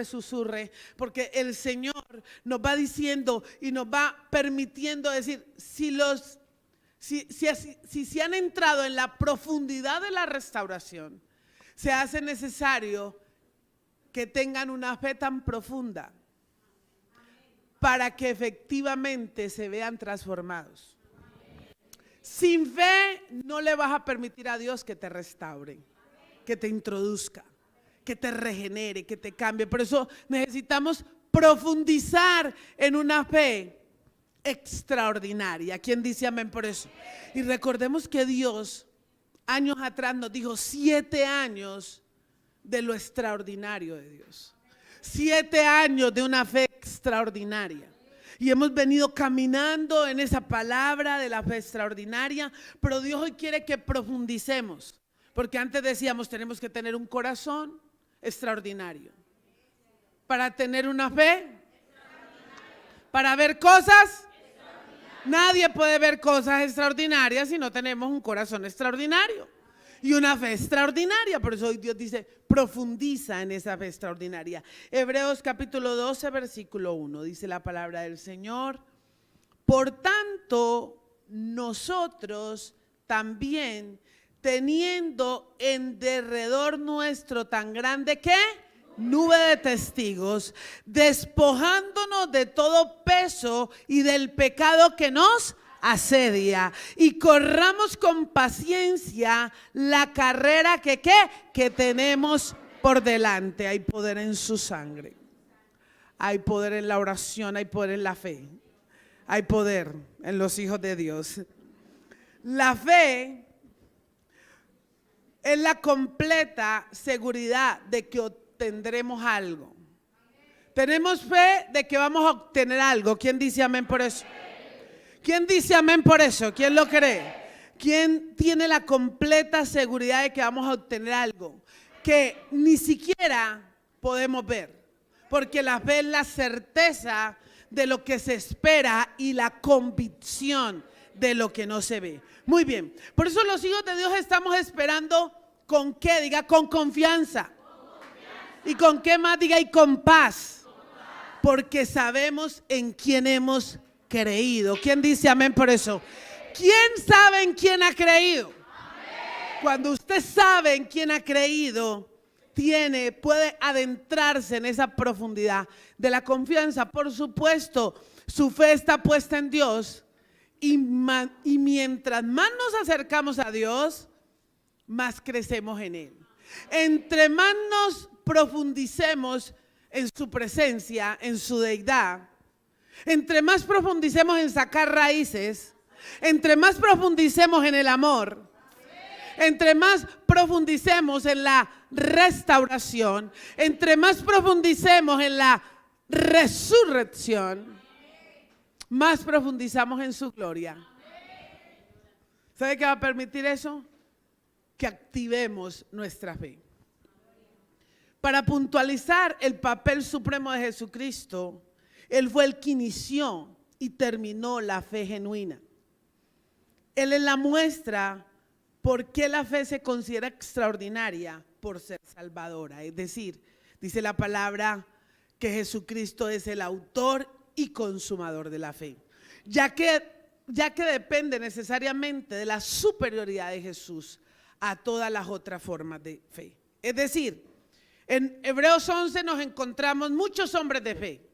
susurre, porque el Señor nos va diciendo y nos va permitiendo decir, si se han entrado en la profundidad de la restauración, se hace necesario que tengan una fe tan profunda para que efectivamente se vean transformados. Sin fe no le vas a permitir a Dios que te restaure, que te introduzca, que te regenere, que te cambie. Por eso necesitamos profundizar en una fe extraordinaria. ¿Quién dice amén por eso? Y recordemos que Dios años atrás nos dijo 7 años de lo extraordinario de Dios. 7 años de una fe extraordinaria. Y hemos venido caminando en esa palabra de la fe extraordinaria, pero Dios hoy quiere que profundicemos, porque antes decíamos tenemos que tener un corazón extraordinario para tener una fe, para ver cosas. Nadie puede ver cosas extraordinarias si no tenemos un corazón extraordinario y una fe extraordinaria. Por eso hoy Dios dice, profundiza en esa fe extraordinaria. Hebreos capítulo 12, versículo 1, dice la palabra del Señor: por tanto, nosotros también, teniendo en derredor nuestro tan grande, ¿qué? Nube de testigos, despojándonos de todo peso y del pecado que nos asedia, y corramos con paciencia la carrera que tenemos por delante. Hay poder en su sangre, hay poder en la oración, hay poder en la fe, hay poder en los hijos de Dios. La fe es la completa seguridad de que obtendremos algo. Tenemos fe de que vamos a obtener algo. ¿Quién dice amén por eso? ¿Quién dice amén por eso? ¿Quién lo cree? ¿Quién tiene la completa seguridad de que vamos a obtener algo que ni siquiera podemos ver? Porque la fe es la certeza de lo que se espera y la convicción de lo que no se ve. Muy bien, por eso los hijos de Dios estamos esperando. ¿Con qué? Diga, con confianza. ¿Y con qué más? Diga, y con paz. Porque sabemos en quién hemos creído. ¿Quién dice amén por eso? ¿Quién sabe en quién ha creído? Cuando usted sabe en quién ha creído, puede adentrarse en esa profundidad de la confianza. Por supuesto, su fe está puesta en Dios, y mientras más nos acercamos a Dios, más crecemos en Él. Entre más nos profundicemos en su presencia, en su deidad, entre más profundicemos en sacar raíces, entre más profundicemos en el amor, entre más profundicemos en la restauración, entre más profundicemos en la resurrección, más profundizamos en su gloria. ¿Sabe qué va a permitir eso? Que activemos nuestra fe. Para puntualizar el papel supremo de Jesucristo, Él fue el que inició y terminó la fe genuina. Él es la muestra por qué la fe se considera extraordinaria, por ser salvadora. Es decir, dice la palabra que Jesucristo es el autor y consumador de la fe, ya que depende necesariamente de la superioridad de Jesús a todas las otras formas de fe. Es decir, en Hebreos 11 nos encontramos muchos hombres de fe,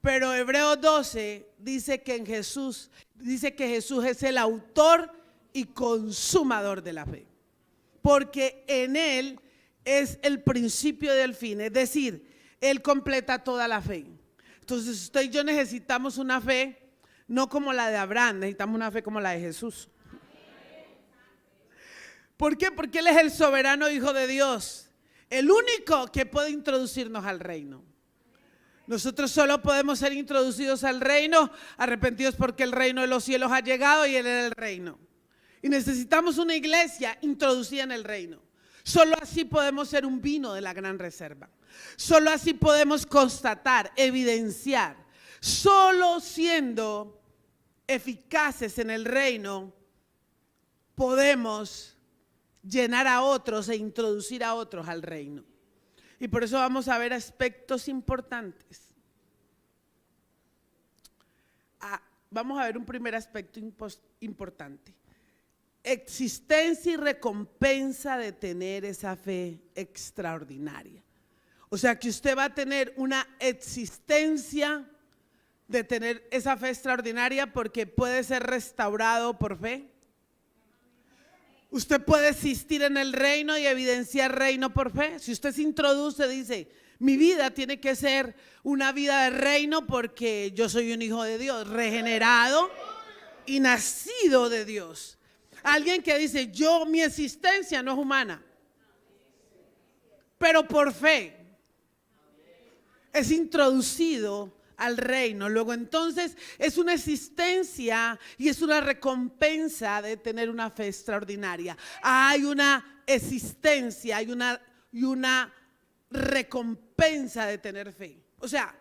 pero Hebreos 12 dice que Jesús es el autor y consumador de la fe, porque en Él es el principio del fin. Es decir, Él completa toda la fe. Entonces usted y yo necesitamos una fe no como la de Abraham, necesitamos una fe como la de Jesús. ¿Por qué? Porque Él es el soberano Hijo de Dios, el único que puede introducirnos al reino. Nosotros solo podemos ser introducidos al reino arrepentidos porque el reino de los cielos ha llegado y Él es el reino. Y necesitamos una iglesia introducida en el reino. Solo así podemos ser un vino de la gran reserva. Solo así podemos constatar, evidenciar. Solo siendo eficaces en el reino podemos llenar a otros e introducir a otros al reino. Y por eso vamos a ver aspectos importantes. Vamos a ver un primer aspecto importante. Existencia y recompensa de tener esa fe extraordinaria. O sea que usted va a tener una existencia de tener esa fe extraordinaria porque puede ser restaurado por fe. Usted puede existir en el reino y evidenciar reino por fe. Si usted se introduce, dice, mi vida tiene que ser una vida de reino porque yo soy un hijo de Dios, regenerado y nacido de Dios. Alguien que dice, mi existencia no es humana, pero por fe es introducido al reino. Luego entonces es una existencia y es una recompensa de tener una fe extraordinaria. Hay una existencia, y una recompensa de tener fe. O sea,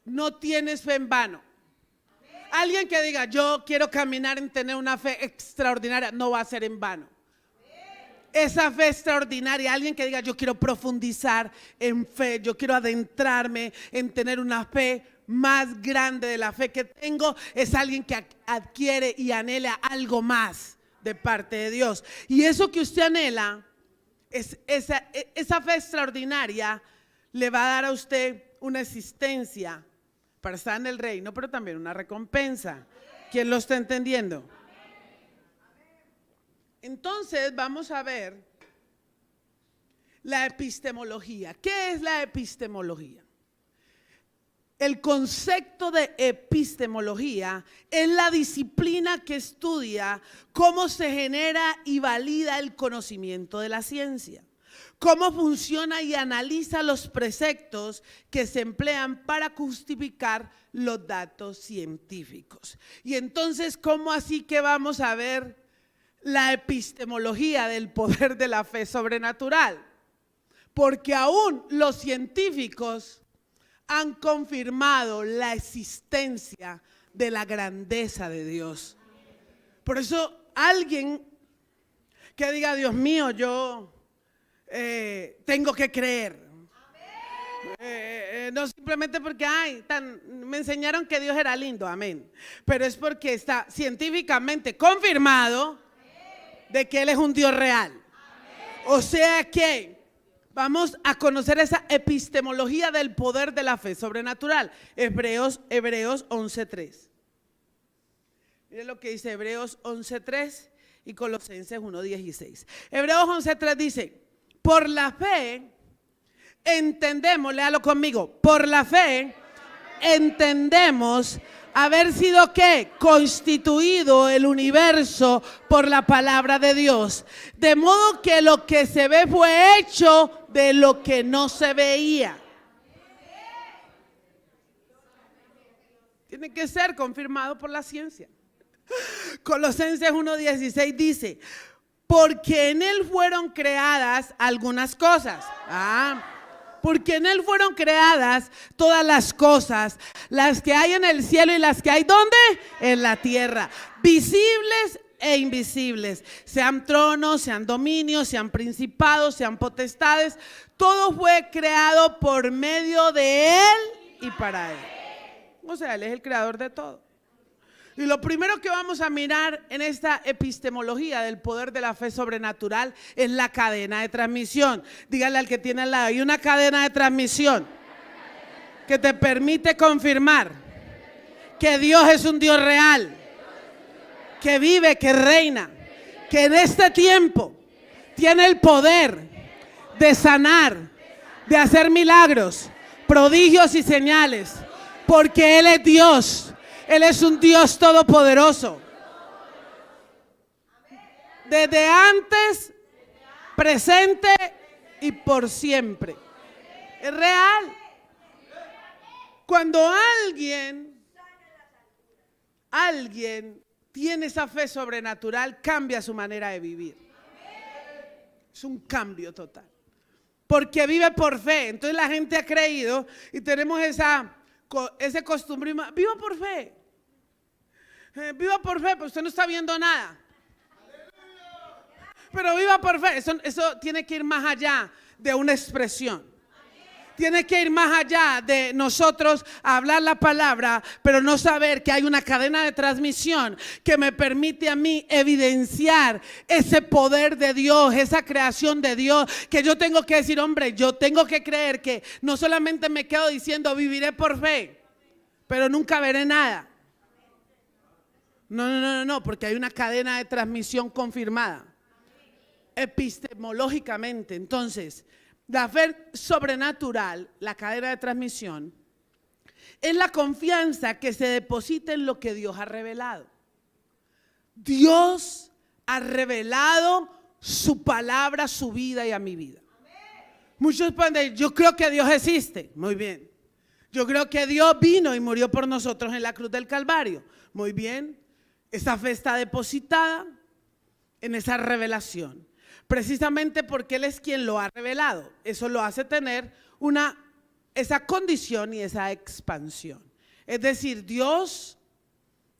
no tienes fe en vano. Alguien que diga, yo quiero caminar en tener una fe extraordinaria, no va a ser en vano. Esa fe extraordinaria, alguien que diga, yo quiero profundizar en fe, yo quiero adentrarme en tener una fe más grande de la fe que tengo, es alguien que adquiere y anhela algo más de parte de Dios. Y eso que usted anhela, esa fe extraordinaria le va a dar a usted una existencia para estar en el reino, pero también una recompensa. ¿Quién lo está entendiendo? Entonces vamos a ver la epistemología. ¿Qué es la epistemología? El concepto de epistemología es la disciplina que estudia cómo se genera y valida el conocimiento de la ciencia, cómo funciona y analiza los preceptos que se emplean para justificar los datos científicos. Y entonces, ¿cómo así que vamos a ver la epistemología del poder de la fe sobrenatural? Porque aún los científicos han confirmado la existencia de la grandeza de Dios. Por eso alguien que diga, Dios mío, yo tengo que creer. No simplemente porque me enseñaron que Dios era lindo, amén. Pero es porque está científicamente confirmado de que Él es un Dios real. O sea que vamos a conocer esa epistemología del poder de la fe sobrenatural. Hebreos 11:3. Miren lo que dice Hebreos 11:3 y Colosenses 1:16. Hebreos 11:3 dice, por la fe entendemos, léalo conmigo, por la fe entendemos haber sido ¿qué? Constituido el universo por la palabra de Dios, de modo que lo que se ve fue hecho de lo que no se veía. Tiene que ser confirmado por la ciencia. Colosenses 1:16 dice, porque en Él fueron creadas algunas cosas. Porque en Él fueron creadas todas las cosas, las que hay en el cielo y las que hay ¿dónde? En la tierra, visibles e invisibles, sean tronos, sean dominios, sean principados, sean potestades, todo fue creado por medio de Él y para Él. O sea, Él es el creador de todo. Y lo primero que vamos a mirar en esta epistemología del poder de la fe sobrenatural es la cadena de transmisión. Dígale al que tiene al lado, hay una cadena de transmisión que te permite confirmar que Dios es un Dios real, que vive, que reina, que en este tiempo tiene el poder de sanar, de hacer milagros, prodigios y señales, porque Él es Dios. Él es un Dios todopoderoso. Desde antes, presente y por siempre. Es real. Cuando alguien tiene esa fe sobrenatural, cambia su manera de vivir. Es un cambio total. Porque vive por fe. Entonces la gente ha creído y tenemos ese costumbrismo. Viva por fe. Viva por fe, pero usted no está viendo nada. Pero viva por fe. Eso tiene que ir más allá de una expresión. Tiene que ir más allá de nosotros hablar la palabra, pero no saber que hay una cadena de transmisión que me permite a mí evidenciar ese poder de Dios, esa creación de Dios, que yo tengo que decir, hombre, yo tengo que creer que no solamente me quedo diciendo viviré por fe, pero nunca veré nada. No, porque hay una cadena de transmisión confirmada epistemológicamente. Entonces, la fe sobrenatural, la cadena de transmisión, es la confianza que se deposita en lo que Dios ha revelado. Dios ha revelado su palabra a su vida y a mi vida. Muchos pueden decir, yo creo que Dios existe. Muy bien. Yo creo que Dios vino y murió por nosotros en la cruz del Calvario. Muy bien. Esa fe está depositada en esa revelación. Precisamente porque Él es quien lo ha revelado. Eso lo hace tener esa condición y esa expansión. Es decir, Dios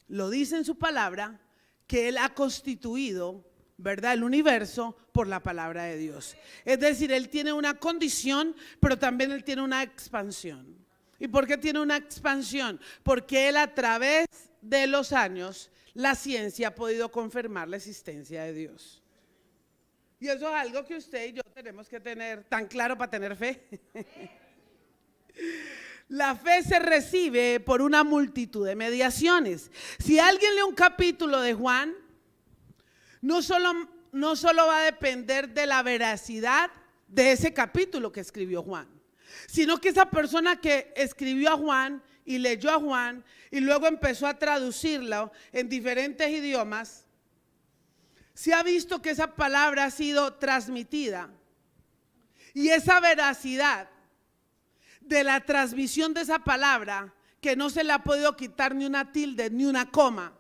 lo dice en su palabra que Él ha constituido, ¿verdad?, el universo por la palabra de Dios. Es decir, Él tiene una condición, pero también Él tiene una expansión. ¿Y por qué tiene una expansión? Porque Él a través de los años, la ciencia ha podido confirmar la existencia de Dios. Y eso es algo que usted y yo tenemos que tener tan claro para tener fe. La fe se recibe por una multitud de mediaciones. Si alguien lee un capítulo de Juan, no solo va a depender de la veracidad de ese capítulo que escribió Juan, sino que esa persona que escribió a Juan y leyó a Juan y luego empezó a traducirlo en diferentes idiomas, se ha visto que esa palabra ha sido transmitida y esa veracidad de la transmisión de esa palabra, que no se le ha podido quitar ni una tilde ni una coma,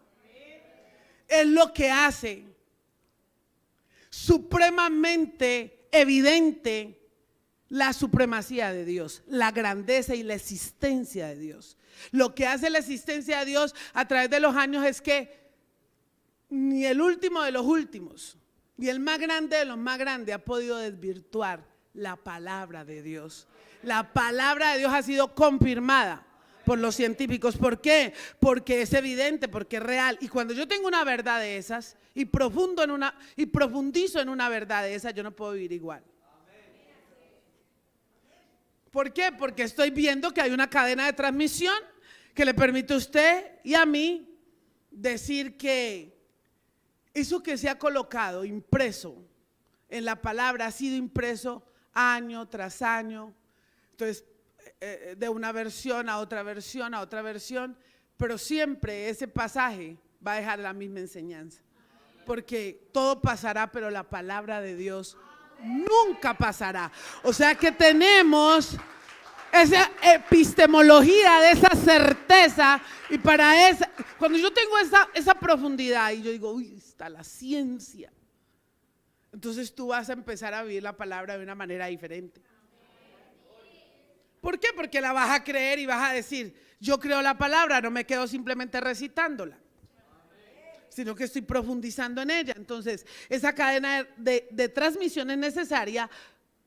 es lo que hace supremamente evidente la supremacía de Dios, la grandeza y la existencia de Dios. Lo que hace la existencia de Dios a través de los años es que ni el último de los últimos, ni el más grande de los más grandes ha podido desvirtuar la palabra de Dios. La palabra de Dios ha sido confirmada por los científicos. ¿Por qué? Porque es evidente, porque es real. Y cuando yo tengo una verdad de esas y profundizo en una verdad de esas, yo no puedo vivir igual. ¿Por qué? Porque estoy viendo que hay una cadena de transmisión que le permite a usted y a mí decir que eso que se ha colocado, impreso en la palabra, ha sido impreso año tras año. Entonces, de una versión a otra versión a otra versión, pero siempre ese pasaje va a dejar la misma enseñanza. Porque todo pasará, pero la palabra de Dios nunca pasará. O sea que tenemos esa epistemología de esa certeza, y para esa, cuando yo tengo esa profundidad y yo digo, uy, está la ciencia, entonces tú vas a empezar a vivir la palabra de una manera diferente. ¿Por qué? Porque la vas a creer y vas a decir, yo creo la palabra, no me quedo simplemente recitándola, sino que estoy profundizando en ella. Entonces, esa cadena de transmisión es necesaria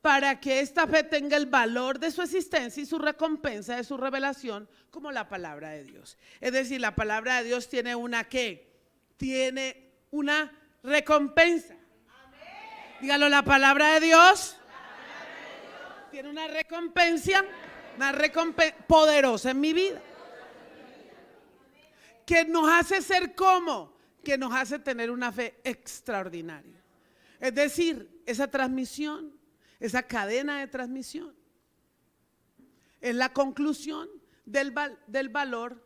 para que esta fe tenga el valor de su existencia y su recompensa de su revelación como la palabra de Dios. Es decir, la palabra de Dios tiene una ¿qué? Tiene una recompensa. Dígalo, la palabra de Dios tiene una recompensa poderosa en mi vida, que nos hace ser como, que nos hace tener una fe extraordinaria. Es decir, esa transmisión, esa cadena de transmisión, es la conclusión del valor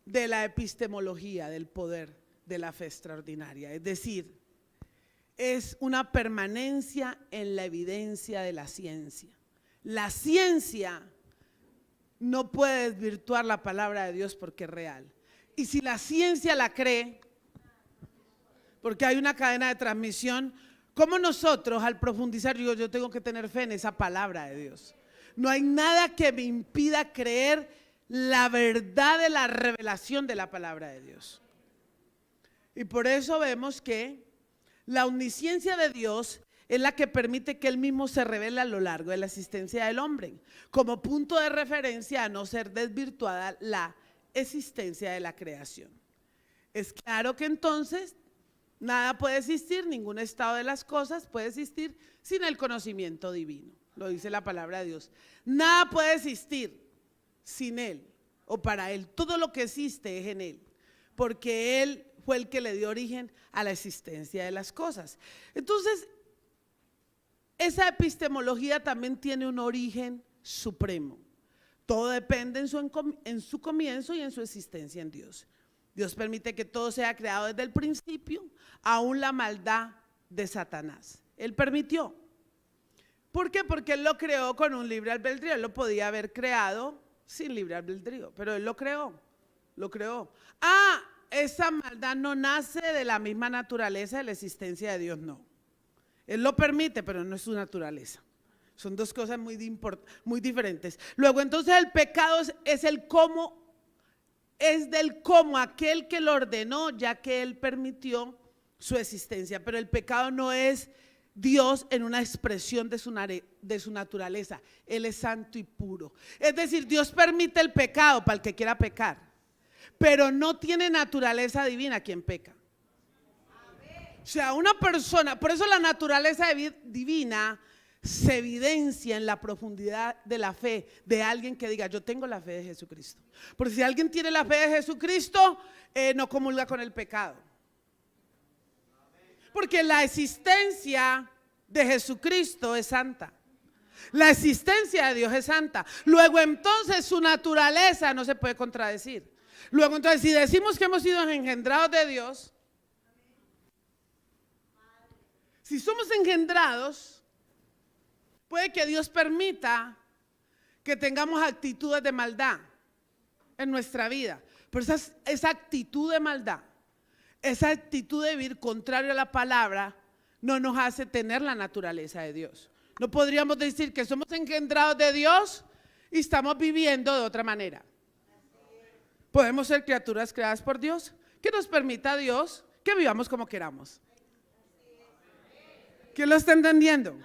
de la epistemología, del poder de la fe extraordinaria. Es decir, es una permanencia en la evidencia de la ciencia. La ciencia no puede desvirtuar la palabra de Dios porque es real. Y si la ciencia la cree, porque hay una cadena de transmisión, como nosotros al profundizar, yo tengo que tener fe en esa palabra de Dios. No hay nada que me impida creer la verdad de la revelación de la palabra de Dios. Y por eso vemos que la omnisciencia de Dios es la que permite que Él mismo se revele a lo largo de la existencia del hombre, como punto de referencia a no ser desvirtuada la existencia de la creación. Es claro que entonces nada puede existir, ningún estado de las cosas puede existir sin el conocimiento divino. Lo dice la palabra de Dios. Nada puede existir sin Él o para Él. Todo lo que existe es en Él, porque Él fue el que le dio origen a la existencia de las cosas. Entonces, esa epistemología también tiene un origen supremo. Todo depende en su comienzo y en su existencia en Dios. Dios permite que todo sea creado desde el principio, aún la maldad de Satanás. Él permitió. ¿Por qué? Porque Él lo creó con un libre albedrío. Él lo podía haber creado sin libre albedrío, pero Él lo creó. Lo creó. Esa maldad no nace de la misma naturaleza de la existencia de Dios, no. Él lo permite, pero no es su naturaleza. Son dos cosas muy diferentes. Luego, entonces, el pecado es el cómo. Es del cómo aquel que lo ordenó, ya que Él permitió su existencia. Pero el pecado no es Dios en una expresión de su naturaleza. Él es santo y puro. Es decir, Dios permite el pecado para el que quiera pecar, pero no tiene naturaleza divina quien peca. O sea, una persona, por eso la naturaleza divina se evidencia en la profundidad de la fe de alguien que diga: yo tengo la fe de Jesucristo. Porque si alguien tiene la fe de Jesucristo, no comulga con el pecado. Porque la existencia de Jesucristo es santa. La existencia de Dios es santa. Luego entonces su naturaleza no se puede contradecir. Luego entonces, si decimos que hemos sido engendrados de Dios, si somos engendrados, puede que Dios permita que tengamos actitudes de maldad en nuestra vida. Pero esa actitud de maldad, esa actitud de vivir contrario a la palabra, no nos hace tener la naturaleza de Dios. No podríamos decir que somos engendrados de Dios y estamos viviendo de otra manera. Podemos ser criaturas creadas por Dios, que nos permita a Dios que vivamos como queramos. ¿Quién lo está entendiendo?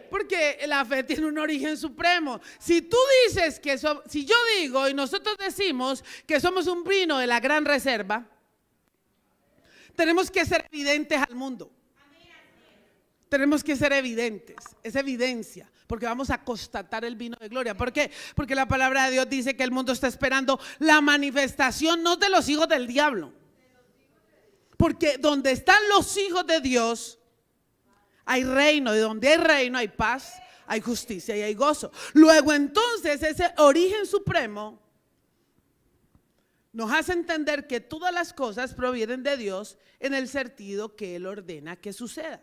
Porque la fe tiene un origen supremo. Si tú dices que si yo digo y nosotros decimos que somos un vino de la gran reserva, tenemos que ser evidentes al mundo. Tenemos que ser evidentes, es evidencia, porque vamos a constatar el vino de gloria. ¿Por qué? Porque la palabra de Dios dice que el mundo está esperando la manifestación no de los hijos del diablo. Porque donde están los hijos de Dios hay reino, y donde hay reino hay paz, hay justicia y hay gozo. Luego entonces ese origen supremo nos hace entender que todas las cosas provienen de Dios en el sentido que Él ordena que suceda.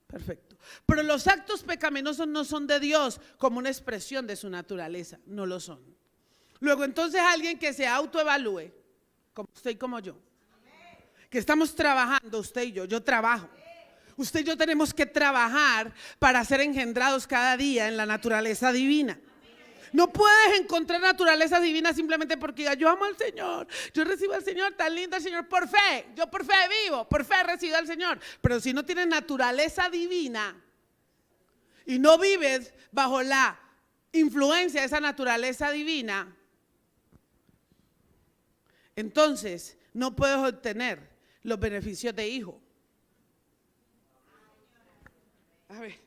Perfecto. Pero los actos pecaminosos no son de Dios como una expresión de su naturaleza, no lo son. Luego entonces alguien que se autoevalúe, como usted y como yo, que estamos trabajando, usted y yo trabajo. Usted y yo tenemos que trabajar para ser engendrados cada día en la naturaleza divina. No puedes encontrar naturaleza divina simplemente porque diga: yo amo al Señor, yo recibo al Señor, tan lindo el Señor, por fe, yo por fe vivo, por fe recibo al Señor. Pero si no tienes naturaleza divina y no vives bajo la influencia de esa naturaleza divina, entonces no puedes obtener los beneficios de hijo. A ver.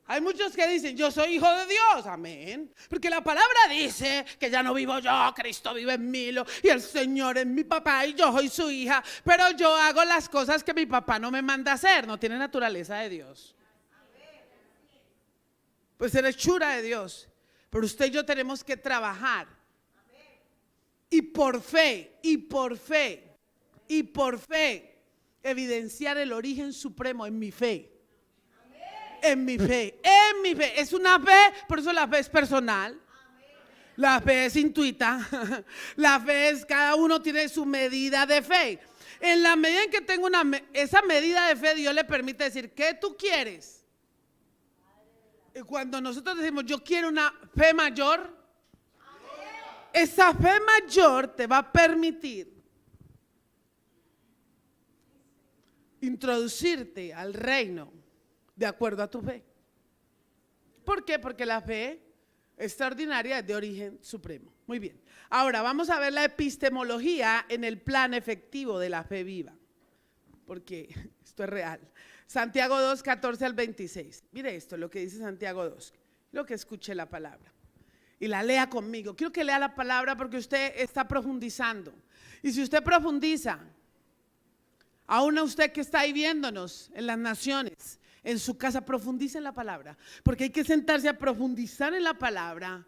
Hay muchos que dicen: yo soy hijo de Dios, amén. Porque la palabra dice que ya no vivo yo, Cristo vive en mí, y el Señor es mi papá y yo soy su hija. Pero yo hago las cosas que mi papá no me manda hacer. No tiene naturaleza de Dios. Pues eres hechura de Dios. Pero usted y yo tenemos que trabajar. Y por fe, evidenciar el origen supremo en mi fe. En mi fe. Es una fe, por eso la fe es personal. La fe es intuita. La fe es, cada uno tiene su medida de fe. En la medida en que tengo esa medida de fe, Dios le permite decir: ¿qué tú quieres? Y cuando nosotros decimos: yo quiero una fe mayor, esa fe mayor te va a permitir introducirte al reino de acuerdo a tu fe. ¿Por qué? Porque la fe extraordinaria es de origen supremo. Muy bien. Ahora vamos a ver la epistemología en el plan efectivo de la fe viva, porque esto es real. Santiago 2, 14 al 26. Mire esto, lo que dice Santiago 2. Quiero que escuche la palabra y la lea conmigo. Quiero que lea la palabra porque usted está profundizando. Y si usted profundiza, aún a usted que está ahí viéndonos en las naciones, en su casa, profundice en la palabra, porque hay que sentarse a profundizar en la palabra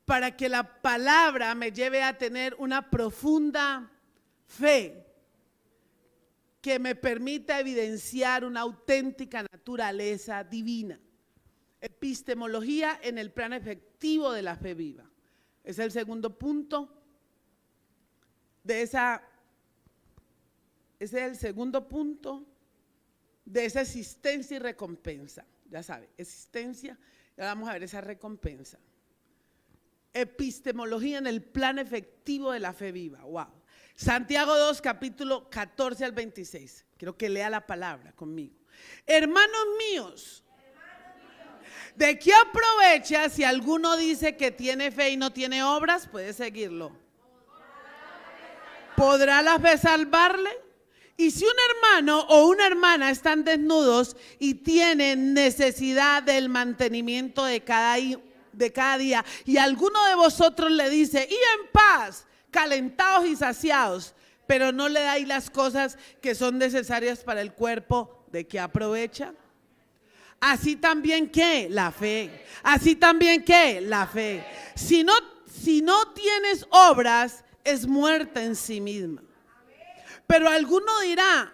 para que la palabra me lleve a tener una profunda fe que me permita evidenciar una auténtica naturaleza divina. Epistemología en el plan efectivo de la fe viva. Es el segundo punto de esa existencia y recompensa. Ya sabe, existencia, ya vamos a ver esa recompensa. Epistemología en el plan efectivo de la fe viva. Wow. Santiago 2, capítulo 14 al 26. Quiero que lea la palabra conmigo. Hermanos míos, ¿de qué aprovecha si alguno dice que tiene fe y no tiene obras? Puede seguirlo. ¿Podrá la fe salvarle? Y si un hermano o una hermana están desnudos y tienen necesidad del mantenimiento de cada día, y alguno de vosotros le dice, y en paz, calentados y saciados, pero no le dais las cosas que son necesarias para el cuerpo, ¿de qué aprovecha? Así también que la fe, así también que la fe. Si no tienes obras, es muerta en sí misma. Pero alguno dirá,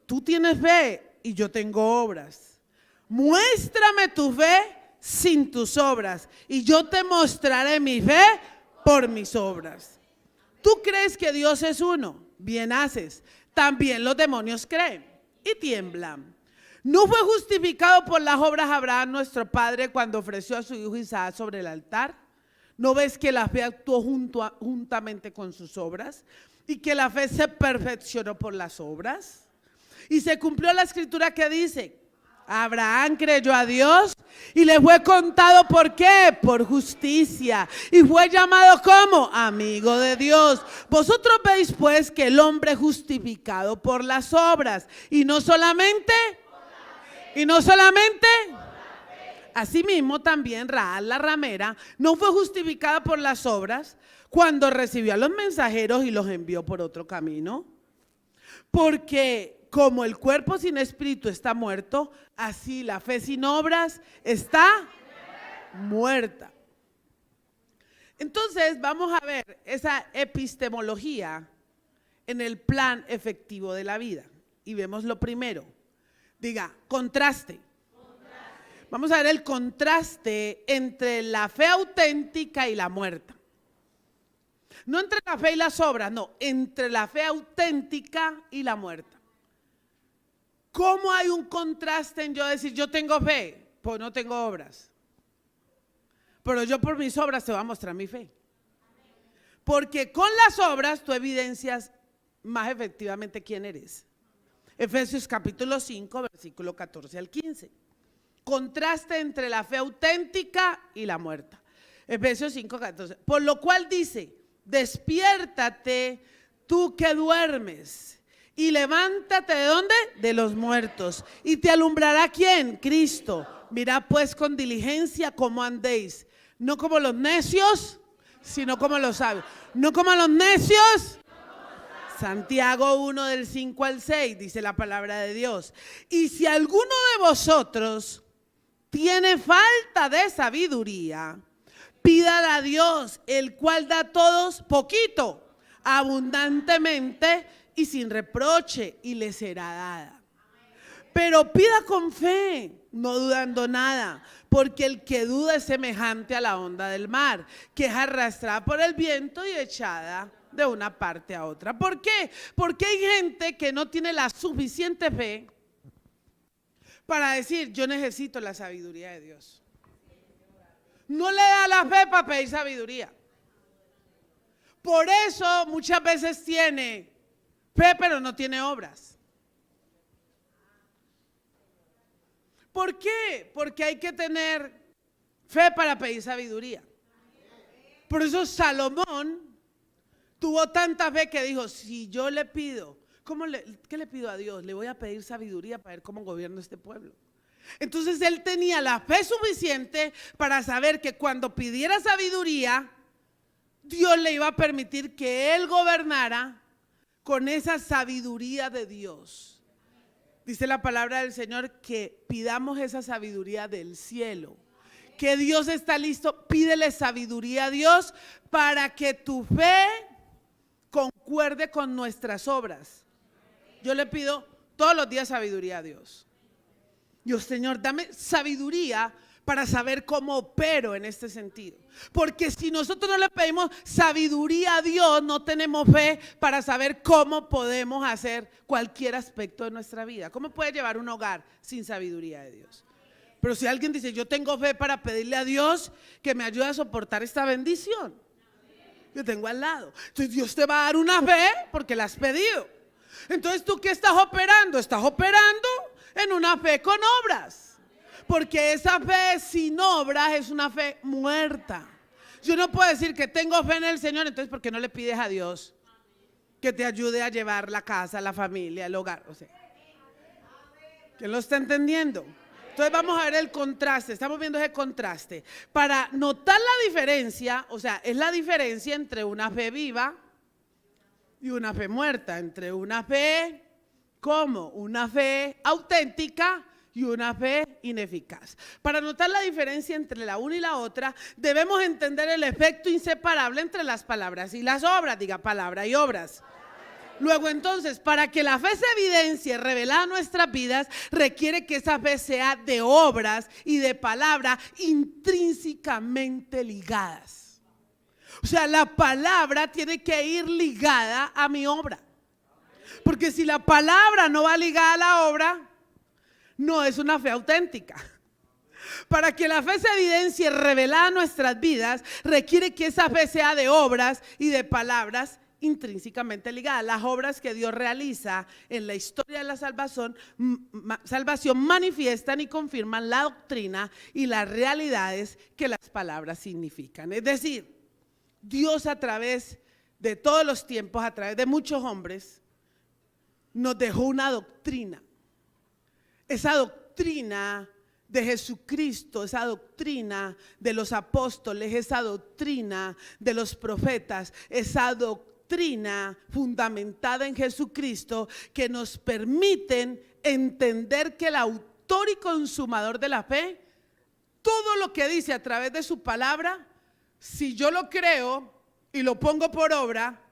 tú tienes fe y yo tengo obras. Muéstrame tu fe sin tus obras y yo te mostraré mi fe por mis obras. ¿Tú crees que Dios es uno? Bien haces. También los demonios creen y tiemblan. ¿No fue justificado por las obras Abraham nuestro padre cuando ofreció a su hijo Isaac sobre el altar? ¿No ves que la fe actuó juntamente con sus obras? Y que la fe se perfeccionó por las obras. Y se cumplió la escritura que dice, Abraham creyó a Dios y le fue contado, ¿por qué? Por justicia. Y fue llamado como amigo de Dios. Vosotros veis pues que el hombre es justificado por las obras. Y no solamente, asimismo también Rahab la ramera no fue justificada por las obras cuando recibió a los mensajeros y los envió por otro camino. Porque como el cuerpo sin espíritu está muerto, así la fe sin obras está muerta. Entonces vamos a ver esa epistemología en el plan efectivo de la vida. Y vemos lo primero. Diga, contraste. Vamos a ver el contraste entre la fe auténtica y la muerta. No entre la fe y las obras, no, entre la fe auténtica y la muerta. ¿Cómo hay un contraste en yo decir, yo tengo fe, pues no tengo obras? Pero yo por mis obras te voy a mostrar mi fe. Porque con las obras tú evidencias más efectivamente quién eres. Efesios capítulo 5, versículo 14 al 15. Contraste entre la fe auténtica y la muerta. Efesios 5, 14. Por lo cual dice, despiértate tú que duermes y levántate ¿de dónde? De los muertos. Y te alumbrará ¿quién? Cristo. Mirad pues con diligencia cómo andéis, no como los necios, sino como los sabios. No como los necios. Santiago 1 del 5 al 6 dice la palabra de Dios. Y si alguno de vosotros tiene falta de sabiduría, pídala a Dios, el cual da a todos poquito, abundantemente y sin reproche, y le será dada. Pero pida con fe, no dudando nada, porque el que duda es semejante a la onda del mar, que es arrastrada por el viento y echada de una parte a otra. ¿Por qué? Porque hay gente que no tiene la suficiente fe para decir, yo necesito la sabiduría de Dios. No le da la fe para pedir sabiduría. Por eso muchas veces tiene fe pero no tiene obras. ¿Por qué? Porque hay que tener fe para pedir sabiduría. Por eso Salomón tuvo tanta fe que dijo, si yo le pido, ¿qué le pido a Dios? Le voy a pedir sabiduría para ver cómo gobierno este pueblo. Entonces él tenía la fe suficiente para saber que cuando pidiera sabiduría, Dios le iba a permitir que él gobernara con esa sabiduría de Dios. Dice la palabra del Señor que pidamos esa sabiduría del cielo. Que Dios está listo, pídele sabiduría a Dios para que tu fe concuerde con nuestras obras. Yo le pido todos los días sabiduría a Dios. Dios, Señor, dame sabiduría para saber cómo opero en este sentido. Porque si nosotros no le pedimos sabiduría a Dios, no tenemos fe para saber cómo podemos hacer cualquier aspecto de nuestra vida. ¿Cómo puede llevar un hogar sin sabiduría de Dios? Pero si alguien dice, yo tengo fe para pedirle a Dios que me ayude a soportar esta bendición, yo tengo al lado. Entonces Dios te va a dar una fe porque la has pedido. Entonces, ¿tú qué estás operando? Estás operando en una fe con obras. Porque esa fe sin obras es una fe muerta. Yo no puedo decir que tengo fe en el Señor, entonces ¿por qué no le pides a Dios que te ayude a llevar la casa, la familia, el hogar? O sea, ¿quién lo está entendiendo? Entonces vamos a ver el contraste, estamos viendo ese contraste. Para notar la diferencia, o sea, es la diferencia entre una fe viva y una fe muerta, entre una fe como una fe auténtica y una fe ineficaz. Para notar la diferencia entre la una y la otra, debemos entender el efecto inseparable entre las palabras y las obras, diga palabra y obras. Luego entonces, para que la fe se evidencie revelada en nuestras vidas, requiere que esa fe sea de obras y de palabra intrínsecamente ligadas. O sea, la palabra tiene que ir ligada a mi obra. Porque si la palabra no va ligada a la obra, no es una fe auténtica. Para que la fe se evidencie revelada en nuestras vidas, requiere que esa fe sea de obras y de palabras intrínsecamente ligadas. Las obras que Dios realiza en la historia de la salvación manifiestan y confirman la doctrina y las realidades que las palabras significan. Es decir, Dios a través de todos los tiempos, a través de muchos hombres, nos dejó una doctrina. Esa doctrina de Jesucristo, esa doctrina de los apóstoles, esa doctrina de los profetas, esa doctrina fundamentada en Jesucristo que nos permiten entender que el autor y consumador de la fe, todo lo que dice a través de su palabra, si yo lo creo y lo pongo por obra,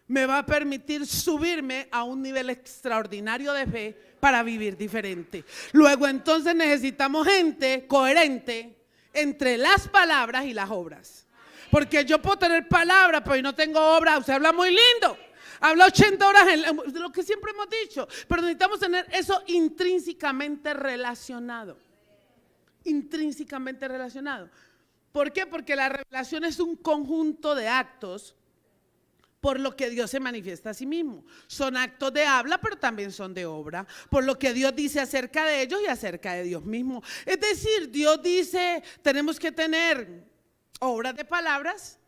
me va a permitir subirme a un nivel extraordinario de fe para vivir diferente. Luego entonces necesitamos gente coherente entre las palabras y las obras. Porque yo puedo tener palabra, pero no tengo obra. Usted habla muy lindo, habla 80 horas de lo que siempre hemos dicho, pero necesitamos tener eso intrínsecamente relacionado. Intrínsecamente relacionado. ¿Por qué? Porque la revelación es un conjunto de actos por lo que Dios se manifiesta a sí mismo. Son actos de habla, pero también son de obra, por lo que Dios dice acerca de ellos y acerca de Dios mismo. Es decir, Dios dice, tenemos que tener obras de palabras,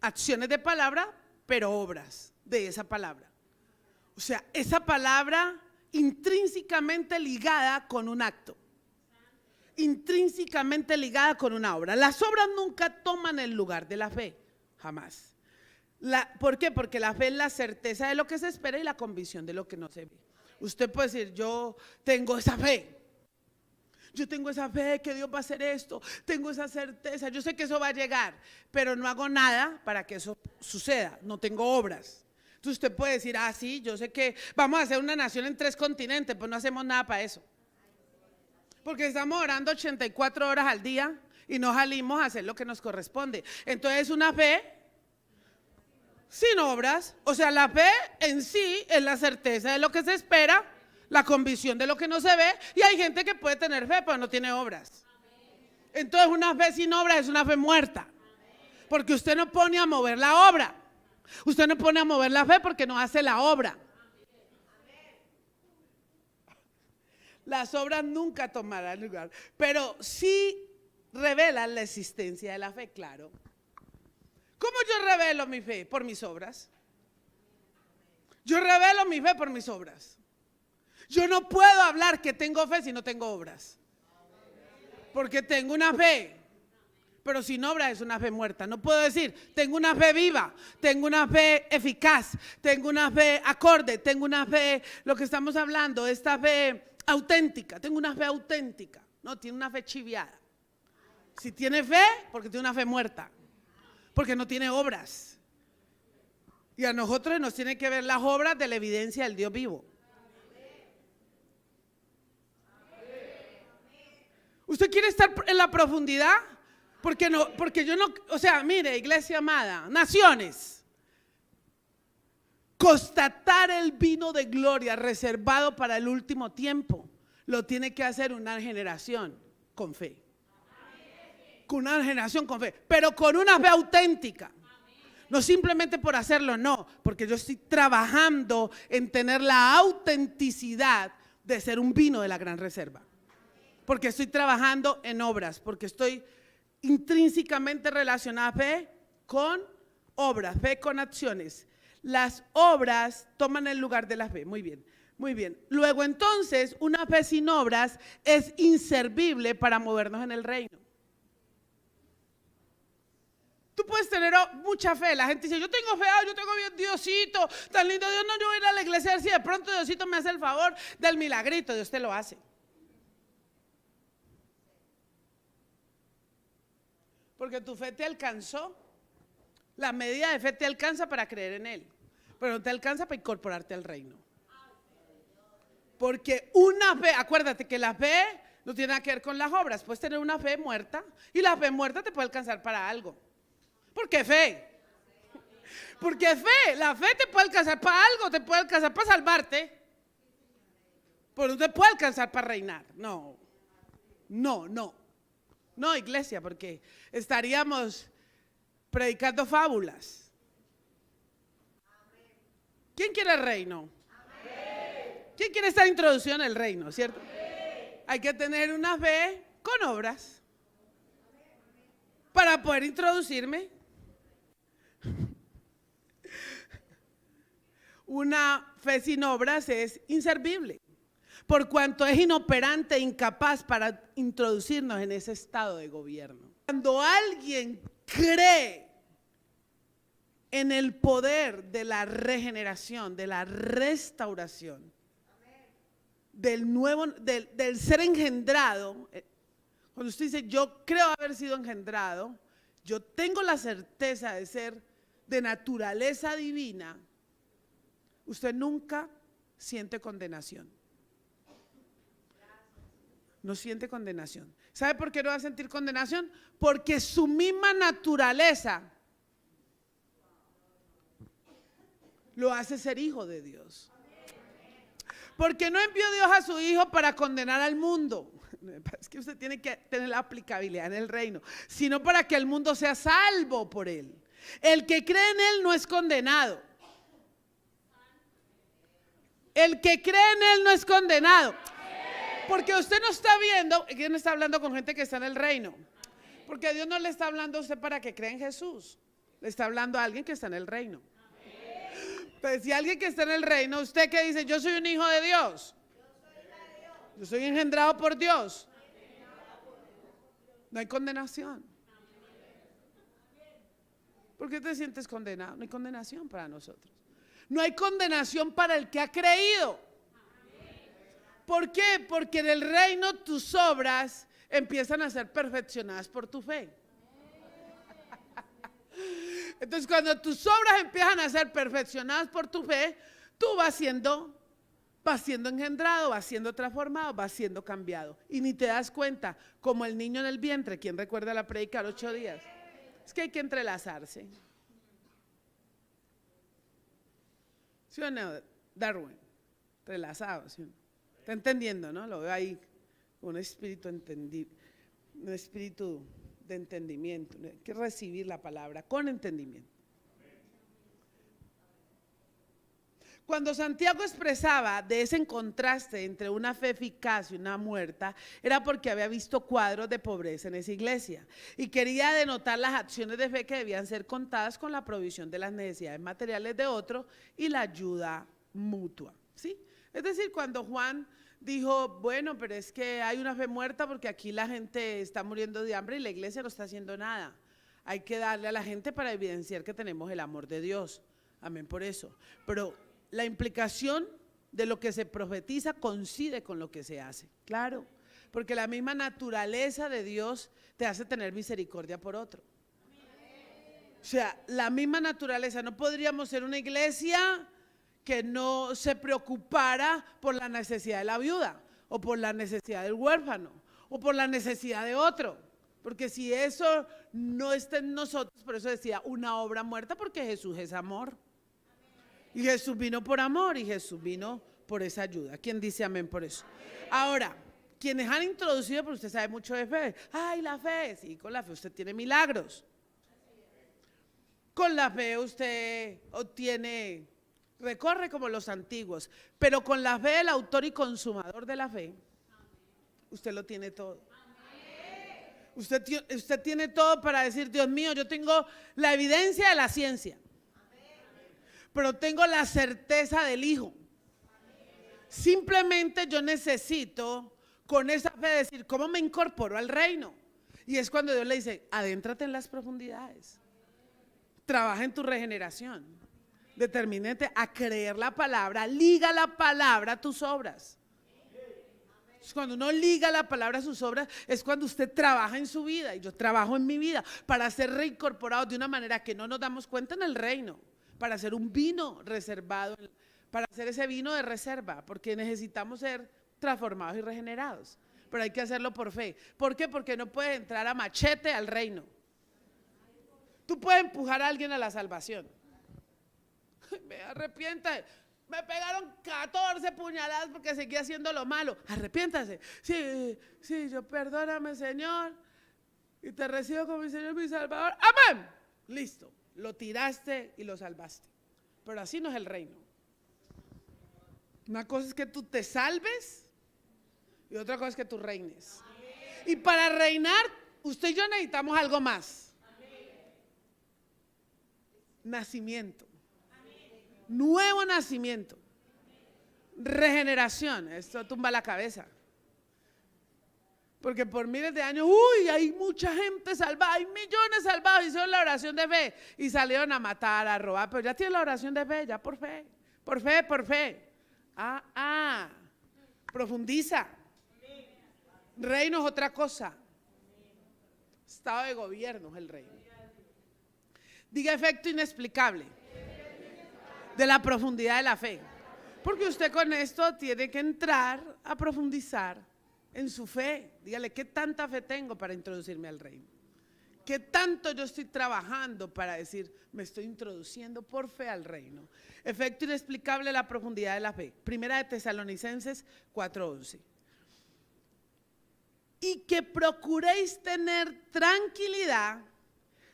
acciones de palabra, pero obras de esa palabra. O sea, esa palabra intrínsecamente ligada con un acto, intrínsecamente ligada con una obra. Las obras nunca toman el lugar de la fe, jamás. ¿Por qué? Porque la fe es la certeza de lo que se espera y la convicción de lo que no se ve. Usted puede decir, yo tengo esa fe. Yo tengo esa fe que Dios va a hacer esto, tengo esa certeza, yo sé que eso va a llegar, pero no hago nada para que eso suceda, no tengo obras. Entonces usted puede decir, sí, yo sé que vamos a hacer una nación en 3 continentes, pues no hacemos nada para eso. Porque estamos orando 84 horas al día y no salimos a hacer lo que nos corresponde. Entonces es una fe sin obras, o sea, la fe en sí es la certeza de lo que se espera, la convicción de lo que no se ve, y hay gente que puede tener fe pero no tiene obras. Entonces una fe sin obras es una fe muerta, porque usted no pone a mover la obra, usted no pone a mover la fe porque no hace la obra. Las obras nunca tomarán lugar, pero sí revelan la existencia de la fe, claro. ¿Cómo yo revelo mi fe? Por mis obras. Yo revelo mi fe por mis obras. Yo no puedo hablar que tengo fe si no tengo obras. Porque tengo una fe, pero sin obras es una fe muerta. No puedo decir, tengo una fe viva, tengo una fe eficaz, tengo una fe acorde, tengo una fe, lo que estamos hablando, esta fe auténtica, tengo una fe auténtica. No, tiene una fe chiviada. Si tiene fe, porque tiene una fe muerta, porque no tiene obras. Y a nosotros nos tienen que ver las obras de la evidencia del Dios vivo. ¿Usted quiere estar en la profundidad? Porque yo no, o sea, mire, iglesia amada, naciones, constatar el vino de gloria reservado para el último tiempo, lo tiene que hacer una generación con fe. Con una generación con fe, pero con una fe auténtica. No simplemente por hacerlo, no, porque yo estoy trabajando en tener la autenticidad de ser un vino de la gran reserva. Porque estoy trabajando en obras, porque estoy intrínsecamente relacionada a fe con obras, fe con acciones. Las obras toman el lugar de la fe. Muy bien, muy bien. Luego entonces, una fe sin obras es inservible para movernos en el reino. Tú puedes tener mucha fe. La gente dice, yo tengo fe, yo tengo bien Diosito, tan lindo Dios. No, yo voy a ir a la iglesia a ver si de pronto Diosito me hace el favor del milagrito. Dios te lo hace. Porque tu fe te alcanzó. La medida de fe te alcanza para creer en Él, pero no te alcanza para incorporarte al reino. Porque una fe, acuérdate que la fe no tiene nada que ver con las obras. Puedes tener una fe muerta y la fe muerta te puede alcanzar para algo. ¿Por qué fe? Porque fe, la fe te puede alcanzar para algo, te puede alcanzar para salvarte, pero no te puede alcanzar para reinar. No, no, no. No, iglesia, porque estaríamos predicando fábulas. ¿Quién quiere el reino? ¿Quién quiere estar introducido en el reino, cierto? Hay que tener una fe con obras para poder introducirme. Una fe sin obras es inservible, por cuanto es inoperante e incapaz para introducirnos en ese estado de gobierno. Cuando alguien cree en el poder de la regeneración, de la restauración, del nuevo, del ser engendrado, cuando usted dice yo creo haber sido engendrado, yo tengo la certeza de ser de naturaleza divina, usted nunca siente condenación. No siente condenación. ¿Sabe por qué no va a sentir condenación? Porque su misma naturaleza lo hace ser hijo de Dios. Porque no envió Dios a su hijo para condenar al mundo. Es que usted tiene que tener la aplicabilidad en el reino, sino para que el mundo sea salvo por él. El que cree en él no es condenado. El que cree en él no es condenado. Porque usted no está viendo, Dios no está hablando con gente que está en el reino. Porque Dios no le está hablando a usted para que crea en Jesús. Le está hablando a alguien que está en el reino. Pues si alguien que está en el reino, usted que dice, yo soy un hijo de Dios. Yo soy engendrado por Dios. No hay condenación. ¿Por qué te sientes condenado? No hay condenación para nosotros. No hay condenación para el que ha creído. ¿Por qué? Porque en el reino tus obras empiezan a ser perfeccionadas por tu fe. Entonces cuando tus obras empiezan a ser perfeccionadas por tu fe, tú vas siendo engendrado, vas siendo transformado, vas siendo cambiado. Y ni te das cuenta, como el niño en el vientre. ¿Quién recuerda la prédica de 8 días? Es que hay que entrelazarse. ¿Sí o no, Darwin? Entrelazado, ¿sí o no? Está entendiendo, ¿no? Lo veo ahí, un espíritu de entendimiento. Hay que recibir la palabra con entendimiento. Cuando Santiago expresaba de ese contraste entre una fe eficaz y una muerta, era porque había visto cuadros de pobreza en esa iglesia y quería denotar las acciones de fe que debían ser contadas con la provisión de las necesidades materiales de otro y la ayuda mutua, ¿sí? Es decir, cuando Juan dijo, bueno, pero es que hay una fe muerta porque aquí la gente está muriendo de hambre y la iglesia no está haciendo nada. Hay que darle a la gente para evidenciar que tenemos el amor de Dios. Amén por eso. Pero la implicación de lo que se profetiza coincide con lo que se hace, claro, porque la misma naturaleza de Dios te hace tener misericordia por otro. O sea, la misma naturaleza, no podríamos ser una iglesia que no se preocupara por la necesidad de la viuda, o por la necesidad del huérfano, o por la necesidad de otro, porque si eso no está en nosotros, por eso decía una obra muerta, porque Jesús es amor. Y Jesús vino por amor y Jesús vino por esa ayuda. ¿Quién dice amén por eso? Ahora, quienes han introducido, pero usted sabe mucho de fe. Ay, la fe, sí, con la fe usted tiene milagros. Con la fe usted obtiene, recorre como los antiguos, pero con la fe, el autor y consumador de la fe, usted lo tiene todo. Usted tiene todo para decir, Dios mío, yo tengo la evidencia de la ciencia, pero tengo la certeza del Hijo. Simplemente yo necesito con esa fe decir, ¿cómo me incorporo al reino? Y es cuando Dios le dice, adéntrate en las profundidades, trabaja en tu regeneración, determínate a creer la palabra, liga la palabra a tus obras. Cuando uno liga la palabra a sus obras es cuando usted trabaja en su vida y yo trabajo en mi vida para ser reincorporados de una manera que no nos damos cuenta en el reino, para hacer un vino reservado, para hacer ese vino de reserva, porque necesitamos ser transformados y regenerados, pero hay que hacerlo por fe. ¿Por qué? Porque no puedes entrar a machete al reino. Tú puedes empujar a alguien a la salvación. Me arrepienta. Me pegaron 14 puñaladas porque seguía haciendo lo malo. Arrepiéntase. Sí, yo perdóname, Señor, y te recibo como mi Señor y mi Salvador. Amén. Listo. Lo tiraste y lo salvaste. Pero así no es el reino. Una cosa es que tú te salves y otra cosa es que tú reines. Y para reinar, usted y yo necesitamos algo más. Nacimiento. Nuevo nacimiento, regeneración. Esto tumba la cabeza, porque por miles de años, hay mucha gente salvada, hay millones salvados, hicieron la oración de fe y salieron a matar, a robar, pero ya tienen la oración de fe, ya por fe, por fe, por fe. Profundiza. Reino es otra cosa. Estado de gobierno es el reino. Diga efecto inexplicable de la profundidad de la fe, porque usted con esto tiene que entrar a profundizar en su fe. Dígale, ¿qué tanta fe tengo para introducirme al reino? ¿Qué tanto yo estoy trabajando para decir, me estoy introduciendo por fe al reino? Efecto inexplicable de la profundidad de la fe. Primera de Tesalonicenses 4:11. Y que procuréis tener tranquilidad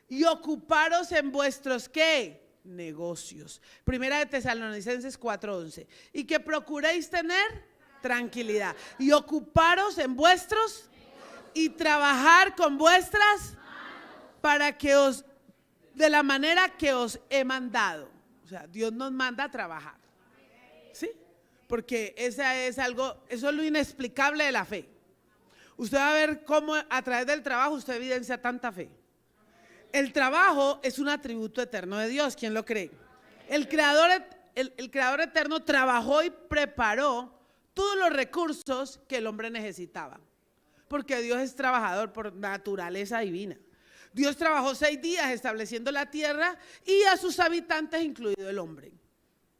y ocuparos en vuestros, ¿qué? Negocios. Primera de Tesalonicenses 4:11. Y que procuréis tener tranquilidad y ocuparos en vuestros y trabajar con vuestras para que os, de la manera que os he mandado. O sea, Dios nos manda a trabajar, ¿sí? Porque esa es algo, eso es lo inexplicable de la fe. Usted va a ver cómo a través del trabajo usted evidencia tanta fe. El trabajo es un atributo eterno de Dios, ¿quién lo cree? El creador eterno trabajó y preparó todos los recursos que el hombre necesitaba, porque Dios es trabajador por naturaleza divina. Dios trabajó 6 días estableciendo la tierra y a sus habitantes, incluido el hombre.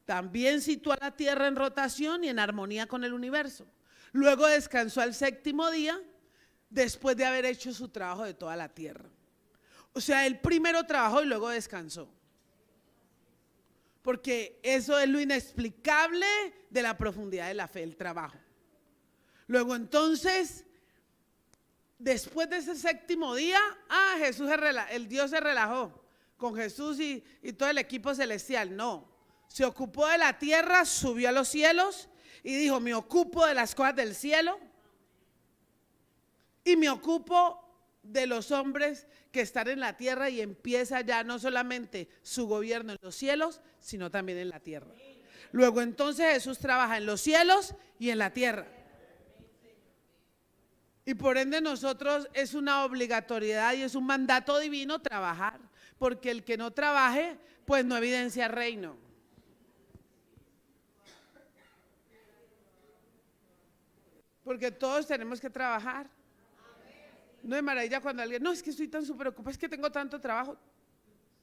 También situó a la tierra en rotación y en armonía con el universo. Luego descansó al 7º día, después de haber hecho su trabajo de toda la tierra. O sea, él primero trabajó y luego descansó. Porque eso es lo inexplicable de la profundidad de la fe, el trabajo. Luego entonces, después de ese 7º día, Dios se relajó con Jesús y todo el equipo celestial. No, Se ocupó de la tierra, subió a los cielos y dijo, me ocupo de las cosas del cielo y me ocupo de los hombres que están en la tierra, y empieza ya no solamente su gobierno en los cielos, sino también en la tierra. Luego entonces Jesús trabaja en los cielos y en la tierra. Y por ende nosotros es una obligatoriedad y es un mandato divino trabajar, porque el que no trabaje pues no evidencia reino. Porque todos tenemos que trabajar. No es maravilla cuando alguien, no, es que estoy tan súper ocupado, es que tengo tanto trabajo.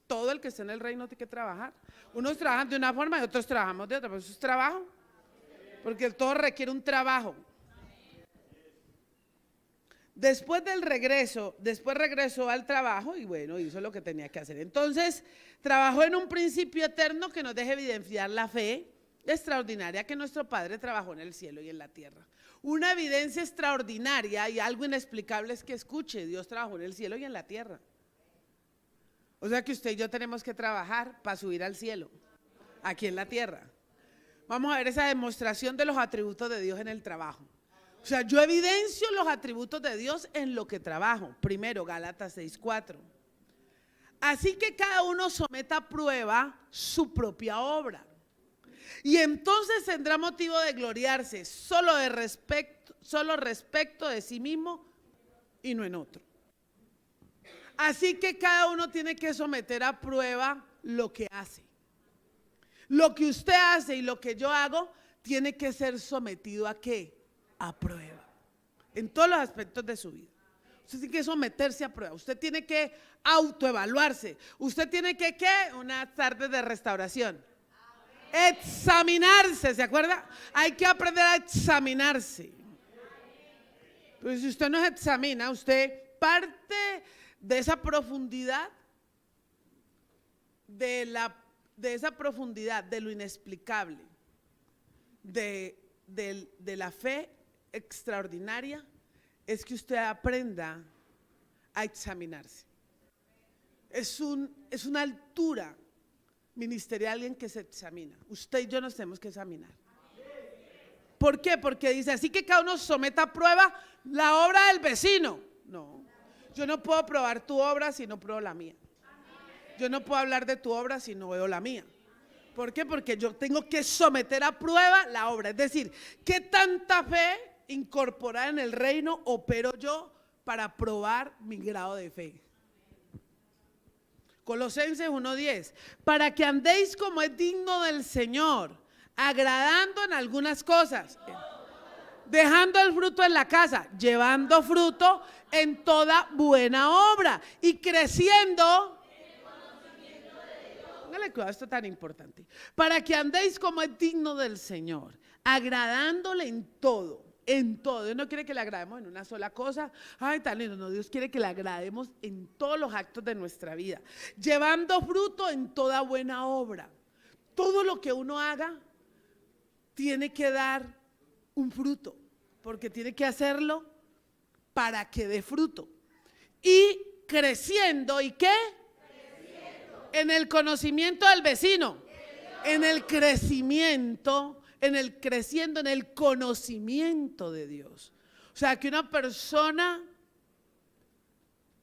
Todo el que está en el reino tiene que trabajar. Unos trabajan de una forma y otros trabajamos de otra, pero eso es trabajo. Porque todo requiere un trabajo. Después regresó al trabajo y bueno, hizo lo que tenía que hacer. Entonces, trabajó en un principio eterno que nos deja evidenciar la fe extraordinaria que nuestro Padre trabajó en el cielo y en la tierra. Una evidencia extraordinaria y algo inexplicable es que escuche, Dios trabajó en el cielo y en la tierra. O sea que usted y yo tenemos que trabajar para subir al cielo, aquí en la tierra. Vamos a ver esa demostración de los atributos de Dios en el trabajo. O sea, yo evidencio los atributos de Dios en lo que trabajo. Primero, Gálatas 6:4. Así que cada uno someta a prueba su propia obra. Y entonces tendrá motivo de gloriarse solo respecto de sí mismo y no en otro. Así que cada uno tiene que someter a prueba lo que hace. Lo que usted hace y lo que yo hago tiene que ser sometido ¿a qué? A prueba. En todos los aspectos de su vida. Usted tiene que someterse a prueba. Usted tiene que autoevaluarse. Usted tiene que, ¿qué? Unas tardes de restauración. Examinarse, ¿se acuerda? Hay que aprender a examinarse. Pero si usted no se examina, usted parte de esa profundidad, de lo inexplicable, de la fe extraordinaria, es que usted aprenda a examinarse. Es una altura ministerial en que se examina. Usted y yo nos tenemos que examinar. ¿Por qué? Porque dice, así que cada uno someta a prueba la obra del vecino. No, yo no puedo probar tu obra si no pruebo la mía. Yo no puedo hablar de tu obra si no veo la mía. ¿Por qué? Porque yo tengo que someter a prueba la obra. Es decir, ¿qué tanta fe incorporada en el reino opero yo para probar mi grado de fe? Colosenses 1:10, para que andéis como es digno del Señor, agradando en algunas cosas, dejando el fruto en la casa, llevando fruto en toda buena obra y creciendo. Póngale cuidado, esto es tan importante. Para que andéis como es digno del Señor, agradándole en todo. En todo. Dios no quiere que le agrademos en una sola cosa. Ay, tan lindo. No, Dios quiere que le agrademos en todos los actos de nuestra vida. Llevando fruto en toda buena obra. Todo lo que uno haga tiene que dar un fruto. Porque tiene que hacerlo para que dé fruto. Y creciendo, ¿y qué? Creciendo. En el conocimiento del vecino. En el crecimiento. Creciendo en el conocimiento de Dios. O sea, que una persona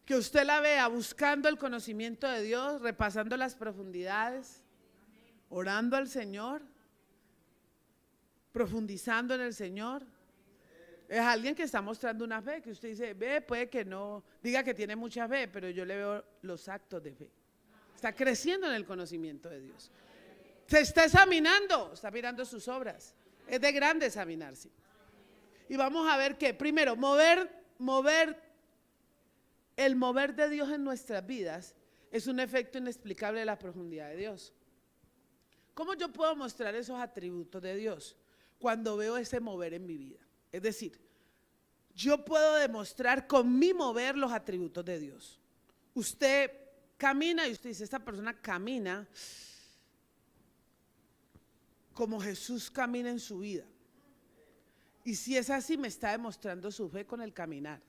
que usted la vea buscando el conocimiento de Dios, repasando las profundidades, orando al Señor, profundizando en el Señor, es alguien que está mostrando una fe, que usted dice, ve, puede que no, diga que tiene mucha fe, pero yo le veo los actos de fe. Está creciendo en el conocimiento de Dios. Se está examinando, está mirando sus obras. Es de grande examinarse. Y vamos a ver que, primero, el mover de Dios en nuestras vidas es un efecto inexplicable de la profundidad de Dios. ¿Cómo yo puedo mostrar esos atributos de Dios? Cuando veo ese mover en mi vida. Es decir, yo puedo demostrar con mi mover los atributos de Dios. Usted camina y usted dice, esta persona camina como Jesús camina en su vida. Y si es así, me está demostrando su fe con el caminar.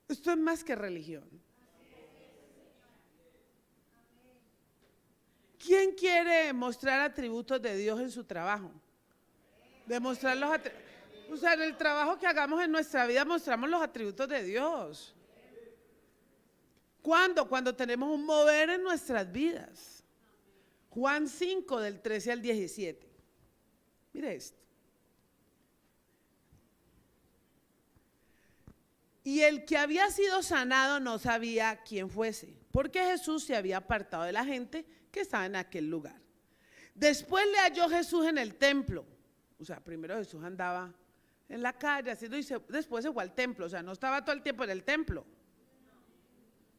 Esto es más que religión. ¿Quién quiere mostrar atributos de Dios en su trabajo? Demostrar los atributos. O sea, en el trabajo que hagamos en nuestra vida mostramos los atributos de Dios. ¿Cuándo? Cuando tenemos un mover en nuestras vidas. Juan 5, del 13 al 17. Mire esto. Y el que había sido sanado no sabía quién fuese, porque Jesús se había apartado de la gente que estaba en aquel lugar. Después le halló Jesús en el templo. O sea, primero Jesús andaba en la calle haciendo y después se fue al templo. O sea, no estaba todo el tiempo en el templo.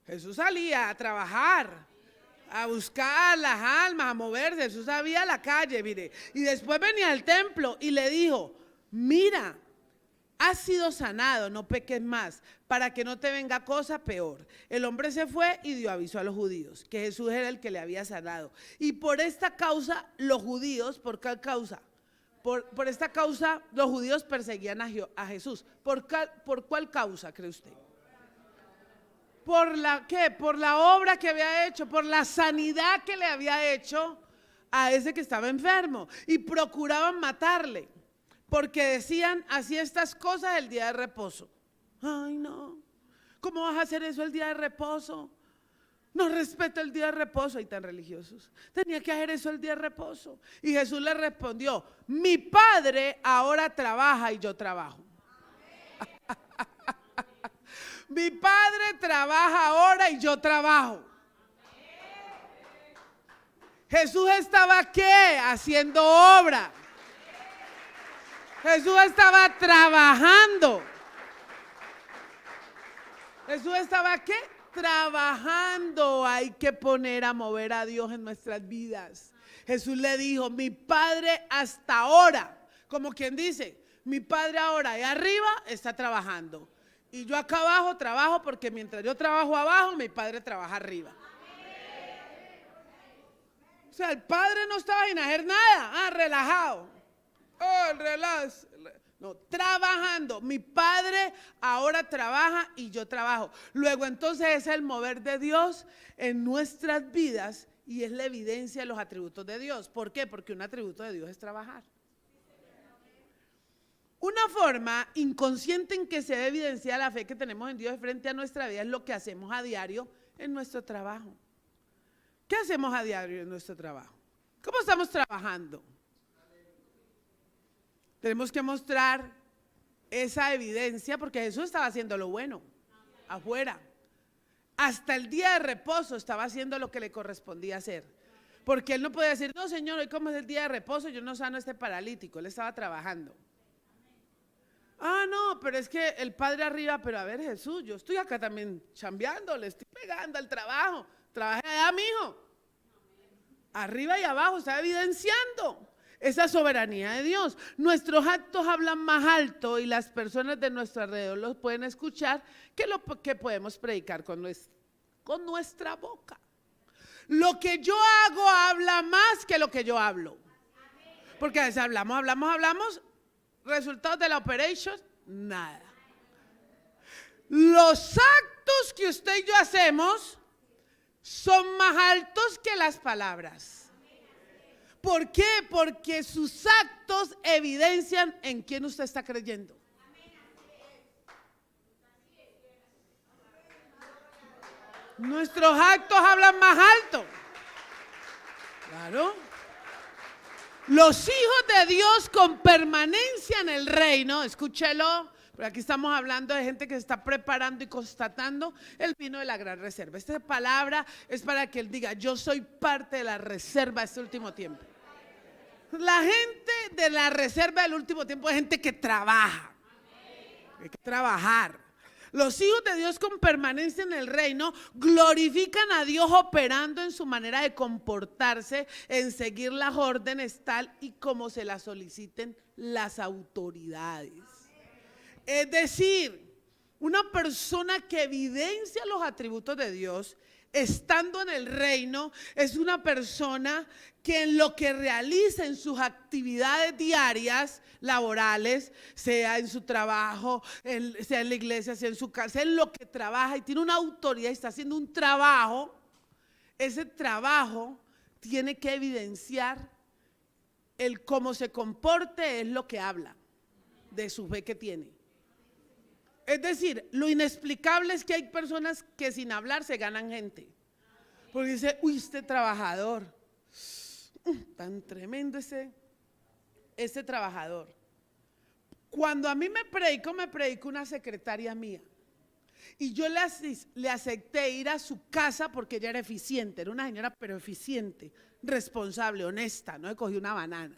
Jesús salía a trabajar, a buscar las almas, a moverse. Jesús salía a la calle, mire. Y después venía al templo y le dijo, mira, has sido sanado, no peques más, para que no te venga cosa peor. El hombre se fue y dio aviso a los judíos, que Jesús era el que le había sanado. Y por esta causa, los judíos, ¿por qué causa? Por esta causa, los judíos perseguían a Jesús. ¿Por cuál causa, cree usted? ¿Por la qué? Por la obra que había hecho, por la sanidad que le había hecho a ese que estaba enfermo. Y procuraban matarle. Porque decían, hacía estas cosas el día de reposo. Ay, no, ¿cómo vas a hacer eso el día de reposo? No respeta el día de reposo. Y tan religiosos. Tenía que hacer eso el día de reposo. Y Jesús le respondió, mi Padre ahora trabaja y yo trabajo. Mi Padre trabaja ahora y yo trabajo. Jesús estaba ¿qué? Haciendo obra. Jesús estaba trabajando. Jesús estaba ¿qué? Trabajando. Hay que poner a mover a Dios en nuestras vidas. Jesús le dijo, mi Padre hasta ahora, como quien dice, mi Padre ahora y arriba está trabajando. Y yo acá abajo trabajo porque mientras yo trabajo abajo, mi Padre trabaja arriba. O sea, el Padre no estaba sin hacer nada, relajado. Oh, relax. No, trabajando. Mi Padre ahora trabaja y yo trabajo. Luego entonces es el mover de Dios en nuestras vidas y es la evidencia de los atributos de Dios. ¿Por qué? Porque un atributo de Dios es trabajar. Una forma inconsciente en que se debe evidenciar la fe que tenemos en Dios frente a nuestra vida es lo que hacemos a diario en nuestro trabajo. ¿Qué hacemos a diario en nuestro trabajo? ¿Cómo estamos trabajando? Tenemos que mostrar esa evidencia porque Jesús estaba haciendo lo bueno afuera. Hasta el día de reposo estaba haciendo lo que le correspondía hacer. Porque él no podía decir, no Señor, hoy como es el día de reposo, yo no sano a este paralítico. Él estaba trabajando. Ah, no, pero es que el Padre arriba, pero a ver Jesús, yo estoy acá también chambeando, le estoy pegando al trabajo. Trabaje allá, mijo. Arriba y abajo, está evidenciando esa soberanía de Dios. Nuestros actos hablan más alto y las personas de nuestro alrededor los pueden escuchar que lo que podemos predicar con nuestra boca. Lo que yo hago habla más que lo que yo hablo. Porque a veces hablamos, resultados de la operation, nada. Los actos que usted y yo hacemos son más altos que las palabras. ¿Por qué? Porque sus actos evidencian en quién usted está creyendo. Nuestros actos hablan más alto. Claro. Los hijos de Dios con permanencia en el reino, escúchelo, pero aquí estamos hablando de gente que se está preparando y constatando el vino de la gran reserva. Esta palabra es para que él diga, yo soy parte de la reserva de este último tiempo. La gente de la reserva del último tiempo es gente que trabaja. Hay que trabajar. Los hijos de Dios con permanencia en el reino glorifican a Dios operando en su manera de comportarse, en seguir las órdenes tal y como se las soliciten las autoridades. Es decir, una persona que evidencia los atributos de Dios estando en el reino es una persona que en lo que realiza en sus actividades diarias, laborales, sea en su trabajo, sea en la iglesia, sea en su casa, sea en lo que trabaja y tiene una autoridad y está haciendo un trabajo, ese trabajo tiene que evidenciar el cómo se comporte, es lo que habla de su fe que tiene. Es decir, lo inexplicable es que hay personas que sin hablar se ganan gente. Porque dice, uy, este trabajador, tan tremendo ese trabajador. Cuando a mí me predicó una secretaria mía. Y yo le acepté ir a su casa porque ella era eficiente, era una señora pero eficiente, responsable, honesta, no le cogí una banana.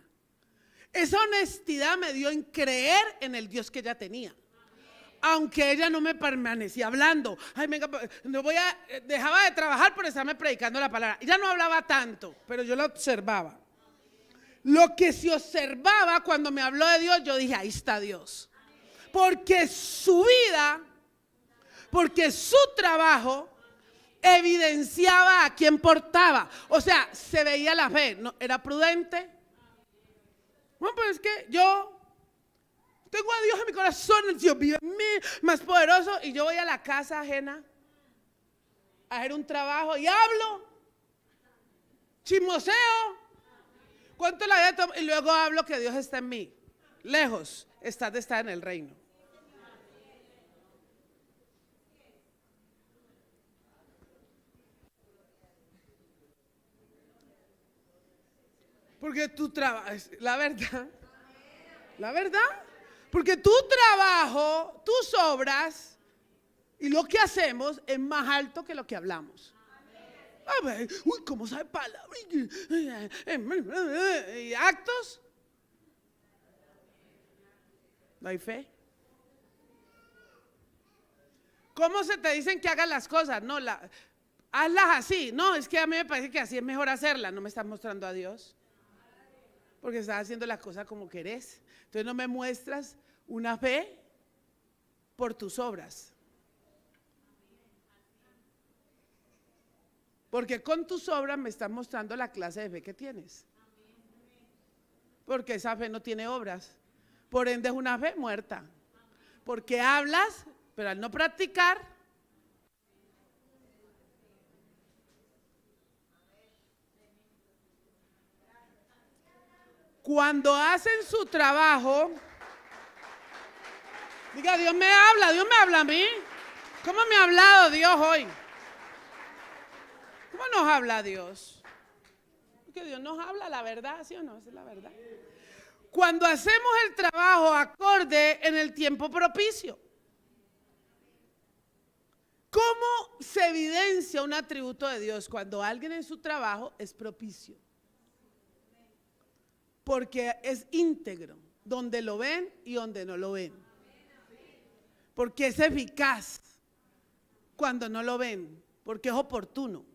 Esa honestidad me dio en creer en el Dios que ella tenía. Aunque ella no me permanecía hablando, ay, venga, no dejaba de trabajar por estarme predicando la palabra. Ella no hablaba tanto, pero yo la observaba. Lo que se observaba cuando me habló de Dios, yo dije, ahí está Dios. Porque su vida, porque su trabajo evidenciaba a quién portaba. O sea, se veía la fe, ¿no? Era prudente. Bueno, pues es que yo tengo a Dios en mi corazón, el Dios vive en mí, más poderoso, y yo voy a la casa ajena a hacer un trabajo y hablo, chismoseo, cuento la vida y luego hablo que Dios está en mí. Lejos estás de estar en el reino. Porque tú trabajas, la verdad, porque tu trabajo, tus obras y lo que hacemos es más alto que lo que hablamos. A ver, uy, ¿cómo sabe palabras? ¿Y actos? ¿No hay fe? ¿Cómo se te dicen que hagas las cosas? No, hazlas así. No, es que a mí me parece que así es mejor hacerlas. No me estás mostrando a Dios. Porque estás haciendo las cosas como querés. Entonces no me muestras una fe por tus obras. Porque con tus obras me estás mostrando la clase de fe que tienes. Porque esa fe no tiene obras. Por ende es una fe muerta. Porque hablas, pero al no practicar, cuando hacen su trabajo, diga, Dios me habla a mí. ¿Cómo me ha hablado Dios hoy? ¿Cómo nos habla Dios? Porque Dios nos habla la verdad, ¿sí o no? Esa es la verdad. Cuando hacemos el trabajo acorde en el tiempo propicio. ¿Cómo se evidencia un atributo de Dios? Cuando alguien en su trabajo es propicio. Porque es íntegro, donde lo ven y donde no lo ven. Porque es eficaz cuando no lo ven, porque es oportuno.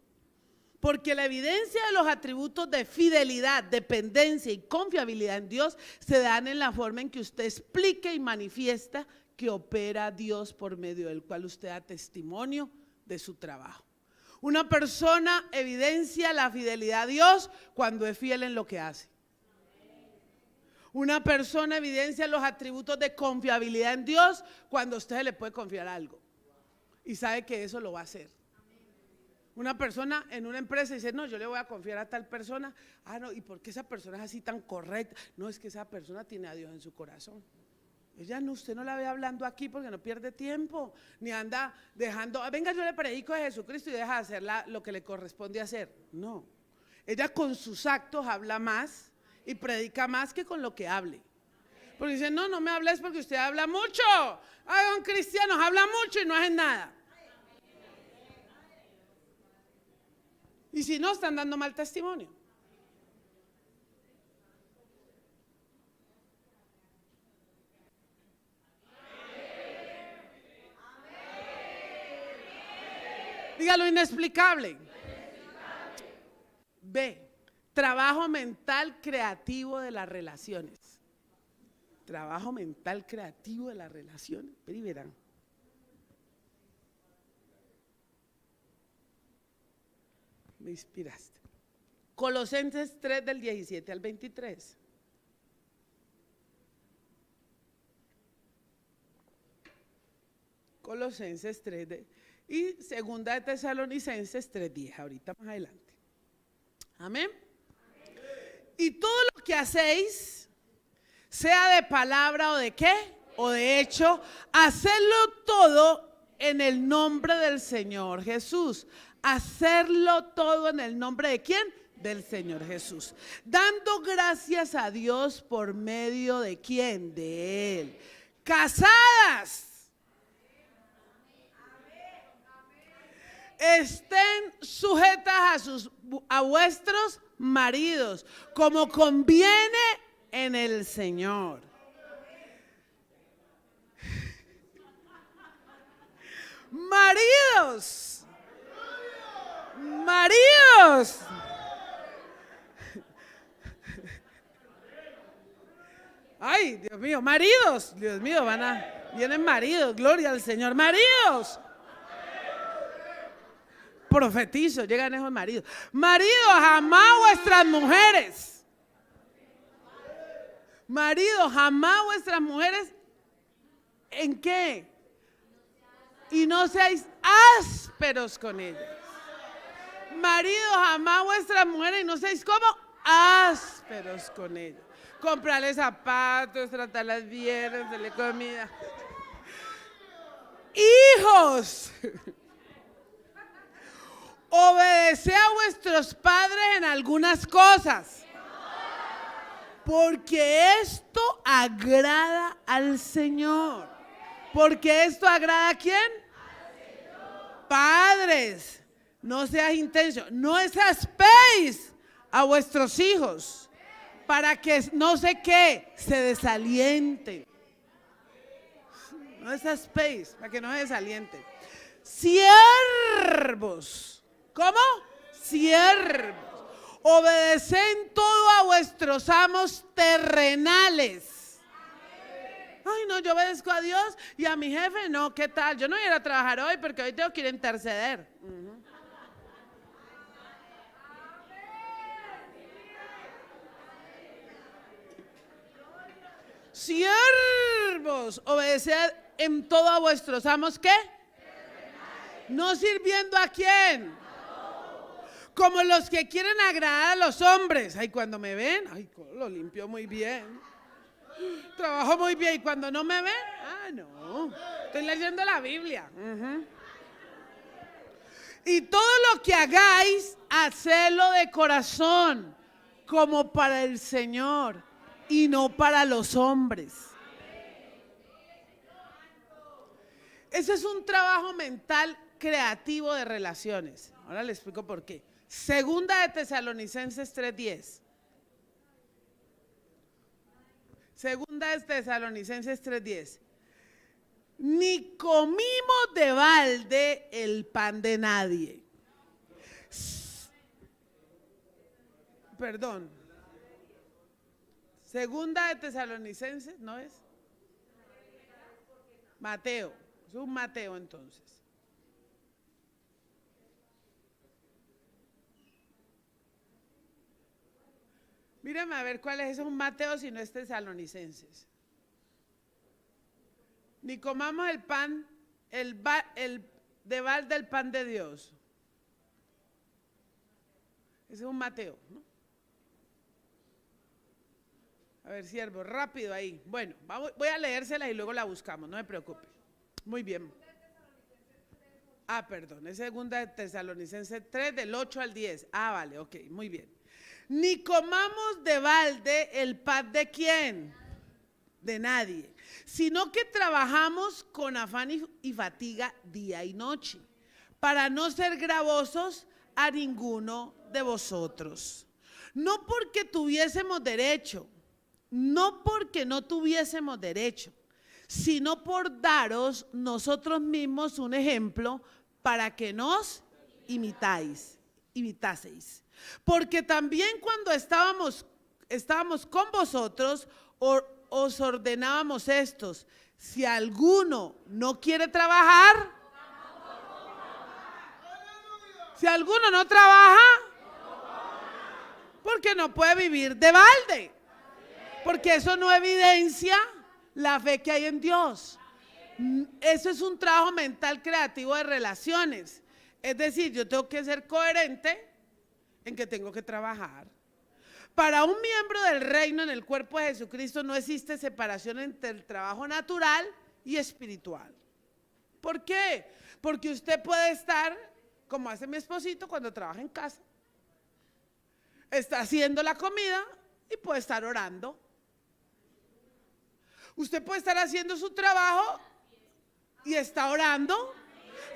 Porque la evidencia de los atributos de fidelidad, dependencia y confiabilidad en Dios se dan en la forma en que usted explique y manifiesta que opera Dios por medio del cual usted da testimonio de su trabajo. Una persona evidencia la fidelidad a Dios cuando es fiel en lo que hace. Una persona evidencia los atributos de confiabilidad en Dios cuando a usted le puede confiar algo y sabe que eso lo va a hacer. Una persona en una empresa dice, no, yo le voy a confiar a tal persona. Ah, no, ¿y por qué esa persona es así tan correcta? No, es que esa persona tiene a Dios en su corazón. Ella no, usted no la ve hablando aquí porque no pierde tiempo, ni anda dejando, venga, yo le predico a Jesucristo y deja de hacer lo que le corresponde hacer. No, ella con sus actos habla más y predica más que con lo que hable. Porque dice, no, no me hables porque usted habla mucho. Ay, don cristianos, habla mucho y no hacen nada. Y si no, están dando mal testimonio. Diga lo inexplicable. B, trabajo mental creativo de las relaciones. Trabajo mental creativo de las relaciones. Pero y verán. Me inspiraste. Colosenses 3 del 17 al 23. Colosenses 3 y segunda de Tesalonicenses 3:10, ahorita más adelante. Amén. Y todo lo que hacéis, sea de palabra o de qué, o de hecho, hacedlo todo en el nombre del Señor Jesús. Hacerlo todo en el nombre de ¿quién? Del Señor Jesús. Dando gracias a Dios por medio de ¿quién? De Él. Casadas, estén sujetas a vuestros maridos, como conviene en el Señor. Maridos, maridos. Ay, Dios mío, maridos, Dios mío, vienen maridos, gloria al Señor, maridos. Profetizo, llegan esos maridos. Maridos, amad a vuestras mujeres. Maridos, amad a vuestras mujeres. ¿En qué? Y no seáis ásperos con ellas. Maridos, amad a vuestras mujeres y no seáis como ásperos con ellas. Comprarles zapatos, tratarlas bien, hacerle comida. Hijos, obedeced a vuestros padres en algunas cosas, porque esto agrada al Señor. Porque esto agrada ¿a quién? Padres, no seas intenso, no exasperéis a vuestros hijos, para que no sé qué, se desalienten. No exasperéis, para que no se desalienten. Siervos, ¿cómo? Siervos, obedecen todo a vuestros amos terrenales. Ay, no, yo obedezco a Dios y a mi jefe, no, ¿qué tal? Yo no voy a ir a trabajar hoy porque hoy tengo que ir a interceder. Siervos, obedeced en todo a vuestros amos, ¿qué? No sirviendo ¿a quién? Como los que quieren agradar a los hombres. Ay, cuando me ven, ay, lo limpio muy bien. Trabajo muy bien. Y cuando no me ven, no, estoy leyendo la Biblia. Y todo lo que hagáis, hacedlo de corazón, como para el Señor y no para los hombres. Ese es un trabajo mental creativo de relaciones. Ahora le explico por qué. Segunda de Tesalonicenses 3:10. Segunda de Tesalonicenses 3:10. Ni comimos de balde el pan de nadie. Perdón. Segunda de Tesalonicenses, ¿no es? Mateo. Es un Mateo entonces. Mírame a ver cuál es un Mateo si no es Tesalonicenses. Ni comamos el pan, el de balde el pan de Dios. Ese es un Mateo, ¿no? A ver, siervo, rápido ahí. Bueno, voy a leérsela y luego la buscamos, no me preocupe. Muy bien. Perdón, es segunda de Tesalonicenses 3 del 8 al 10. Vale, ok, muy bien. Ni comamos de balde el pan de ¿quién? De nadie, sino que trabajamos con afán y fatiga día y noche, para no ser gravosos a ninguno de vosotros. No porque tuviésemos derecho, no porque no tuviésemos derecho, sino por daros nosotros mismos un ejemplo para que nos imitaseis. Porque también cuando estábamos con vosotros, os ordenábamos estos: si alguno no quiere trabajar, si alguno no trabaja, porque no puede vivir de balde, porque eso no evidencia la fe que hay en Dios. Eso es un trabajo mental creativo de relaciones. Es decir, yo tengo que ser coherente en que tengo que trabajar. Para un miembro del reino en el cuerpo de Jesucristo no existe separación entre el trabajo natural y espiritual. ¿Por qué? Porque usted puede estar, como hace mi esposito cuando trabaja en casa, está haciendo la comida y puede estar orando. Usted puede estar haciendo su trabajo y está orando.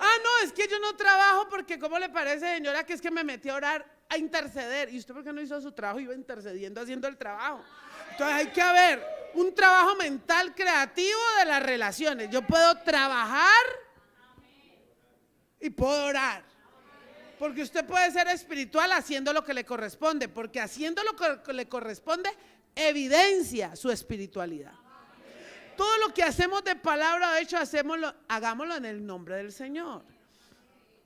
Ah, no, es que yo no trabajo porque, ¿cómo le parece, señora, que es que me metí a orar, a interceder? ¿Y usted por qué no hizo su trabajo? Iba intercediendo, haciendo el trabajo. Entonces hay que haber un trabajo mental creativo de las relaciones. Yo puedo trabajar y puedo orar. Porque usted puede ser espiritual haciendo lo que le corresponde, porque haciendo lo que le corresponde evidencia su espiritualidad. Todo lo que hacemos de palabra o de hecho, hagámoslo en el nombre del Señor.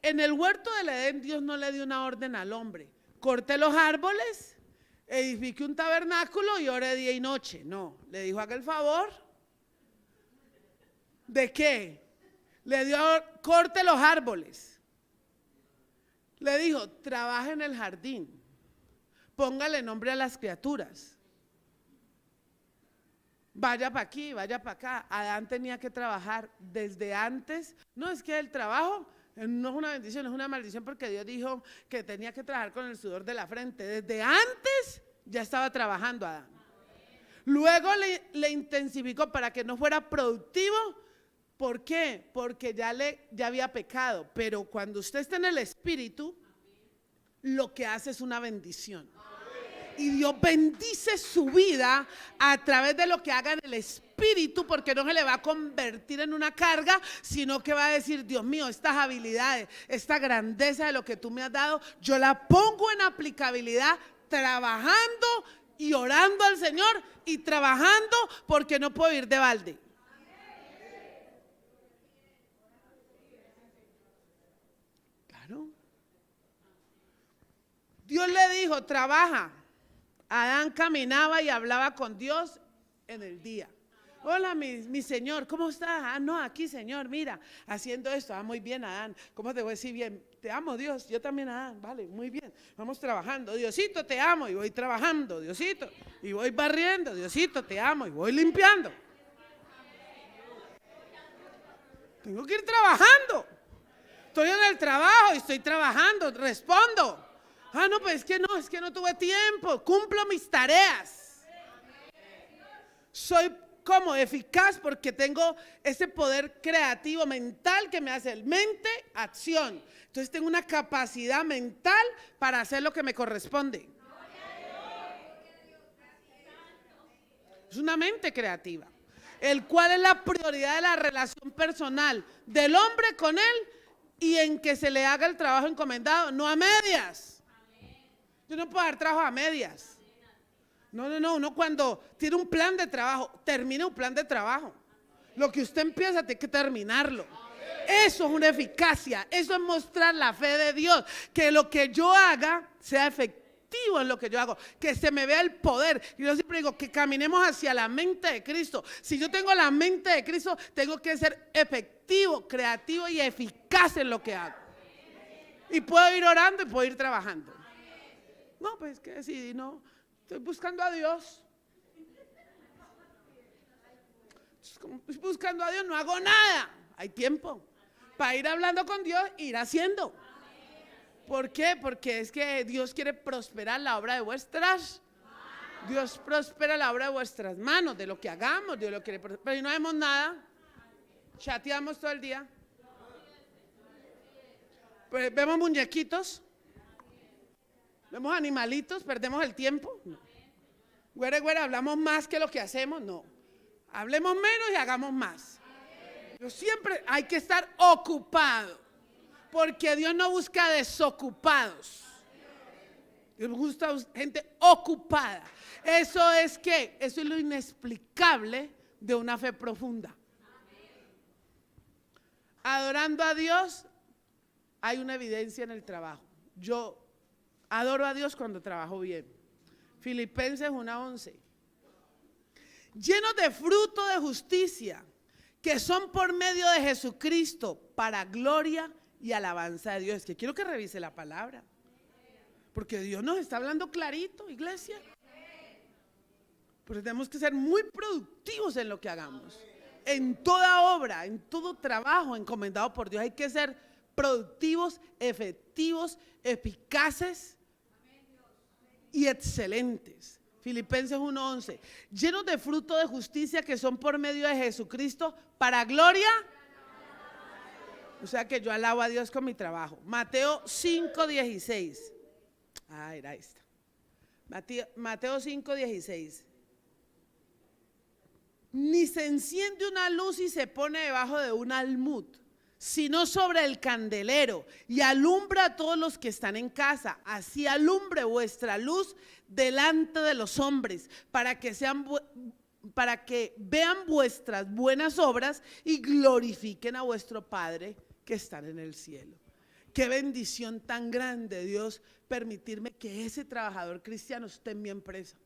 En el huerto del Edén, Dios no le dio una orden al hombre: corte los árboles, edifique un tabernáculo y ore día y noche. No, le dijo: haga el favor. ¿De qué? Le dio: corte los árboles. Le dijo: trabaje en el jardín, póngale nombre a las criaturas. Vaya para aquí, vaya para acá. Adán tenía que trabajar desde antes. No es que el trabajo no es una bendición, es una maldición, porque Dios dijo que tenía que trabajar con el sudor de la frente. Desde antes ya estaba trabajando Adán. Luego le intensificó para que no fuera productivo. ¿Por qué? Porque ya había pecado. Pero cuando usted está en el Espíritu, lo que hace es una bendición. Y Dios bendice su vida a través de lo que haga en el Espíritu, porque no se le va a convertir en una carga, sino que va a decir: Dios mío, estas habilidades, esta grandeza de lo que tú me has dado, yo la pongo en aplicabilidad trabajando y orando al Señor y trabajando, porque no puedo ir de balde. Claro. Dios le dijo: trabaja. Adán caminaba y hablaba con Dios en el día. Hola, mi Señor, ¿cómo estás? Ah, no, aquí, Señor, mira, haciendo esto. Ah, muy bien, Adán. ¿Cómo te voy a decir bien? Te amo, Dios. Yo también, Adán. Vale, muy bien. Vamos trabajando. Diosito, te amo. Y voy trabajando, Diosito. Y voy barriendo, Diosito, te amo. Y voy limpiando. Tengo que ir trabajando. Estoy en el trabajo y estoy trabajando. Respondo. Ah, no, pues es que no tuve tiempo. Cumplo mis tareas. Soy como eficaz porque tengo ese poder creativo mental que me hace el mente, acción. Entonces tengo una capacidad mental para hacer lo que me corresponde. Es una mente creativa, el cual es la prioridad de la relación personal del hombre con él, y en que se le haga el trabajo encomendado, no a medias. Yo no puedo dar trabajo a medias. No, uno cuando tiene un plan de trabajo, termina un plan de trabajo. Lo que usted empieza tiene que terminarlo. Eso es una eficacia, eso es mostrar la fe de Dios, que lo que yo haga sea efectivo en lo que yo hago, que se me vea el poder. Y yo siempre digo que caminemos hacia la mente de Cristo. Si yo tengo la mente de Cristo, tengo que ser efectivo, creativo y eficaz en lo que hago. Y puedo ir orando y puedo ir trabajando. No, pues que decidí, no, estoy buscando a Dios. Como estoy buscando a Dios, no hago nada. Hay tiempo para ir hablando con Dios e ir haciendo. ¿Por qué? Porque es que Dios quiere prosperar la obra de vuestras. Dios prospera la obra de vuestras manos, de lo que hagamos. Dios lo quiere prosperar. Pero si no hacemos nada, chateamos todo el día. Pues vemos muñequitos. Vemos animalitos, perdemos el tiempo. No. Güere, hablamos más que lo que hacemos. No. Hablemos menos y hagamos más. Yo siempre hay que estar ocupado, porque Dios no busca desocupados. Dios busca gente ocupada. Eso es lo inexplicable de una fe profunda. Adorando a Dios, hay una evidencia en el trabajo. Yo adoro a Dios cuando trabajo bien. Filipenses 1:11. Llenos de fruto de justicia, que son por medio de Jesucristo, para gloria y alabanza de Dios. Es que quiero que revise la palabra, Porque Dios nos está hablando clarito, iglesia. Pero tenemos que ser muy productivos en lo que hagamos. En toda obra, en todo trabajo encomendado por Dios hay que ser productivos, efectivos, eficaces y excelentes. Filipenses 1:11, llenos de fruto de justicia que son por medio de Jesucristo para gloria. O sea que yo alabo a Dios con mi trabajo. Mateo 5:16. Era esta. Mateo 5:16. Ni se enciende una luz y se pone debajo de un almud, sino sobre el candelero, y alumbra a todos los que están en casa. Así alumbre vuestra luz delante de los hombres, para que vean vuestras buenas obras y glorifiquen a vuestro Padre que está en el cielo. Qué bendición tan grande, Dios, permitirme que ese trabajador cristiano esté en mi empresa.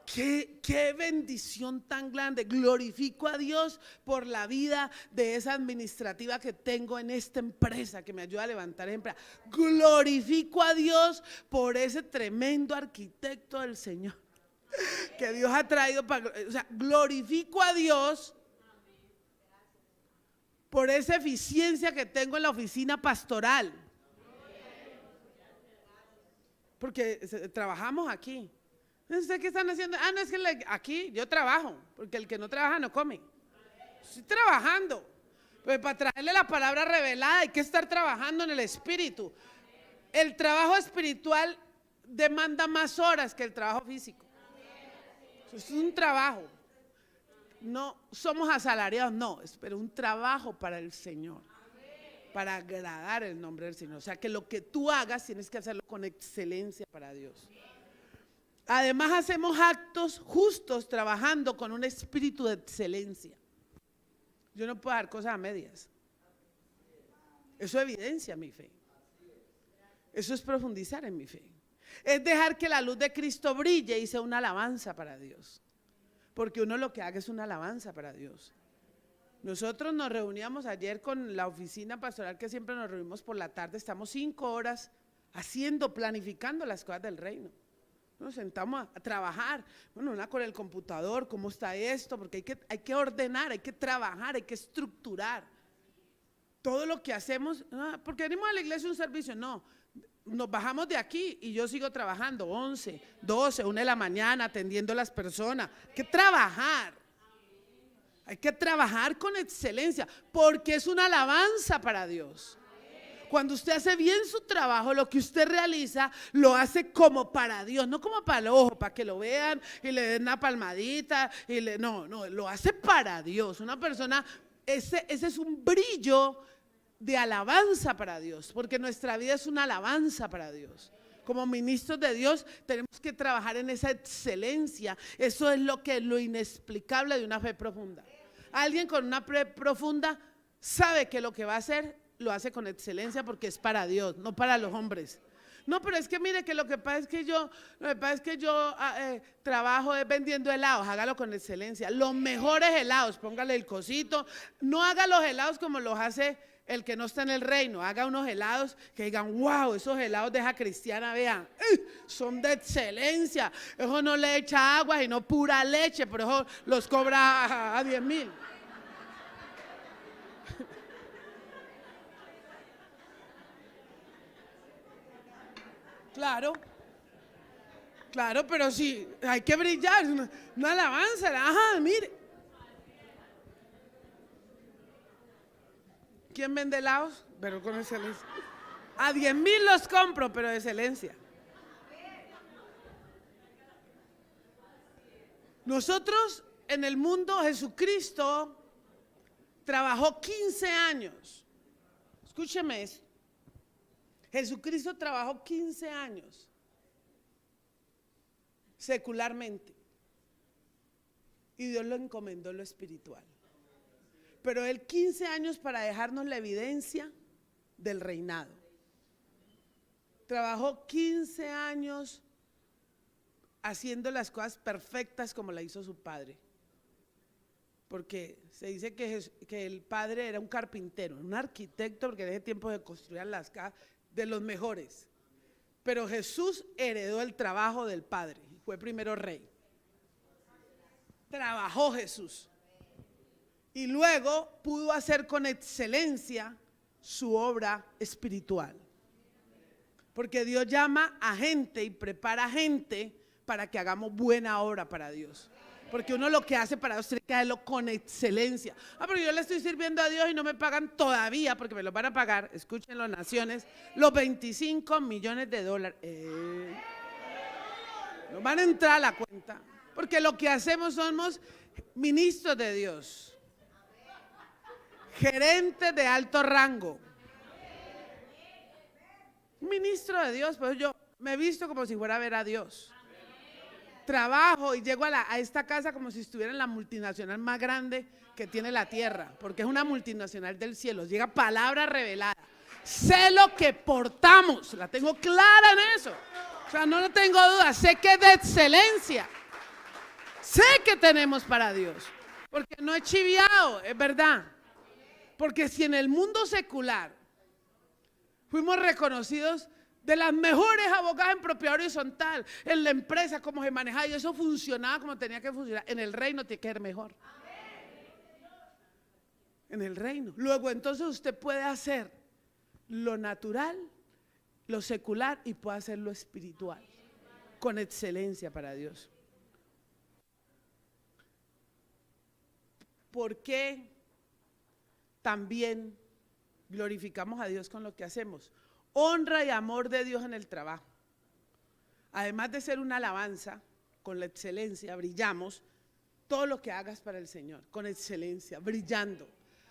Qué bendición tan grande. Glorifico a Dios por la vida de esa administrativa que tengo en esta empresa que me ayuda a levantar empresa. Glorifico a Dios por ese tremendo arquitecto del Señor que Dios ha traído o sea, glorifico a Dios por esa eficiencia que tengo en la oficina pastoral, porque trabajamos aquí. ¿Ustedes qué están haciendo? No, es que aquí yo trabajo, porque el que no trabaja no come. Estoy trabajando, pues para traerle la palabra revelada hay que estar trabajando en el espíritu. El trabajo espiritual demanda más horas que el trabajo físico. Es un trabajo. No somos asalariados, no, pero un trabajo para el Señor, para agradar el nombre del Señor. O sea que lo que tú hagas tienes que hacerlo con excelencia para Dios. Además hacemos actos justos trabajando con un espíritu de excelencia. Yo no puedo dar cosas a medias. Eso evidencia mi fe. Eso es profundizar en mi fe. Es dejar que la luz de Cristo brille y sea una alabanza para Dios. Porque uno lo que haga es una alabanza para Dios. Nosotros nos reuníamos ayer con la oficina pastoral, que siempre nos reunimos por la tarde. Estamos 5 horas planificando las cosas del reino. Nos sentamos a trabajar, bueno, una con el computador, cómo está esto, porque hay que ordenar, hay que trabajar, hay que estructurar. Todo lo que hacemos, porque venimos a la iglesia un servicio, no, nos bajamos de aquí y yo sigo trabajando 11, 12, 1 de la mañana atendiendo a las personas. Hay que trabajar con excelencia, porque es una alabanza para Dios. Cuando usted hace bien su trabajo, lo que usted realiza, lo hace como para Dios, no como para el ojo, para que lo vean y le den una palmadita. No, lo hace para Dios. Una persona, ese es un brillo de alabanza para Dios, porque nuestra vida es una alabanza para Dios. Como ministros de Dios tenemos que trabajar en esa excelencia. Eso es lo inexplicable de una fe profunda. Alguien con una fe profunda sabe que lo que va a hacer lo hace con excelencia, porque es para Dios, no para los hombres. No, pero es que mire que lo que pasa es que yo trabajo vendiendo helados. Hágalo con excelencia. Los mejores helados, póngale el cosito. No haga los helados como los hace el que no está en el reino. Haga unos helados que digan, wow, esos helados de esa cristiana, vean, son de excelencia. Eso no le echa agua, sino pura leche, por eso los cobra a 10,000. Claro, pero sí, hay que brillar, una alabanza, mire. ¿Quién vende helados? Pero con excelencia. A 10,000 los compro, pero de excelencia. Nosotros en el mundo, Jesucristo trabajó 15 años. Escúcheme esto. Jesucristo trabajó 15 años secularmente y Dios lo encomendó en lo espiritual. Pero él 15 años para dejarnos la evidencia del reinado. Trabajó 15 años haciendo las cosas perfectas como la hizo su padre. Porque se dice que el padre era un carpintero, un arquitecto, porque en ese tiempo se construían las casas de los mejores. Pero Jesús heredó el trabajo del Padre. Fue primero rey. Trabajó Jesús. Y luego pudo hacer con excelencia su obra espiritual. Porque Dios llama a gente y prepara gente para que hagamos buena obra para Dios. Porque uno lo que hace para Dios tiene que hacerlo con excelencia. Pero yo le estoy sirviendo a Dios y no me pagan todavía, porque me lo van a pagar, escúchenlo, naciones, los 25 millones de dólares. Nos van a entrar a la cuenta. Porque lo que hacemos somos ministros de Dios. Gerentes de alto rango. Un ministro de Dios, pues yo me he visto como si fuera a ver a Dios. Trabajo y llego a esta casa como si estuviera en la multinacional más grande que tiene la tierra, porque es una multinacional del cielo. Llega palabra revelada. Sé lo que portamos, la tengo clara en eso. O sea, no tengo duda, sé que es de excelencia. Sé que tenemos para Dios, porque no es chiviado, es verdad. Porque si en el mundo secular fuimos reconocidos de las mejores abogadas en propiedad horizontal, en la empresa, cómo se manejaba, y eso funcionaba como tenía que funcionar, en el reino tiene que ser mejor. En el reino. Luego entonces usted puede hacer lo natural, lo secular, y puede hacer lo espiritual, con excelencia para Dios. ¿Por qué también glorificamos a Dios con lo que hacemos? Honra y amor de Dios en el trabajo. Además de ser una alabanza, con la excelencia, brillamos. Todo lo que hagas para el Señor, con excelencia, brillando.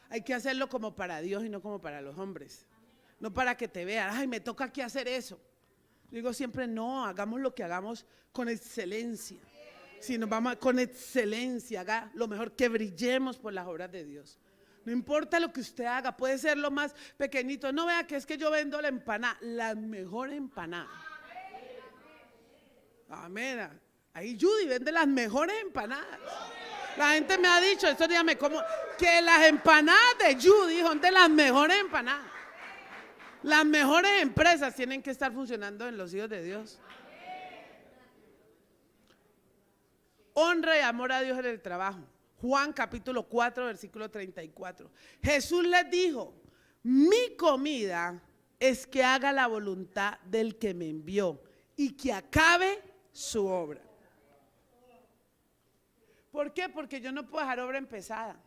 Hay que hacerlo como para Dios y no como para los hombres. No para que te vean, ay, me toca aquí hacer eso. Digo siempre, no, hagamos lo que hagamos con excelencia. Si nos vamos con excelencia, haga lo mejor, que brillemos por las obras de Dios. No importa lo que usted haga, puede ser lo más pequeñito. No vea que es que yo vendo la empanada, la mejor empanada. Amén. Ahí Judy vende las mejores empanadas. La gente me ha dicho, estos días me como, que las empanadas de Judy son de las mejores empanadas. Las mejores empresas tienen que estar funcionando en los hijos de Dios. Honra y amor a Dios en el trabajo. Juan capítulo 4, versículo 34. Jesús les dijo, mi comida es que haga la voluntad del que me envió y que acabe su obra. ¿Por qué? Porque yo no puedo dejar obra empezada.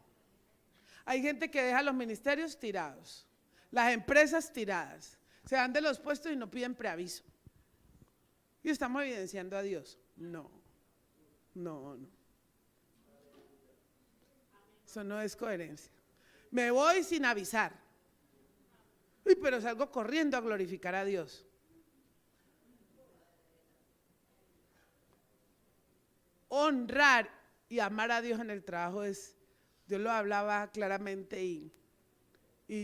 Hay gente que deja los ministerios tirados, las empresas tiradas, se van de los puestos y no piden preaviso. ¿Y estamos evidenciando a Dios? No. Eso no es coherencia. Me voy sin avisar. Uy, pero salgo corriendo a glorificar a Dios. Honrar y amar a Dios en el trabajo es, Dios lo hablaba claramente y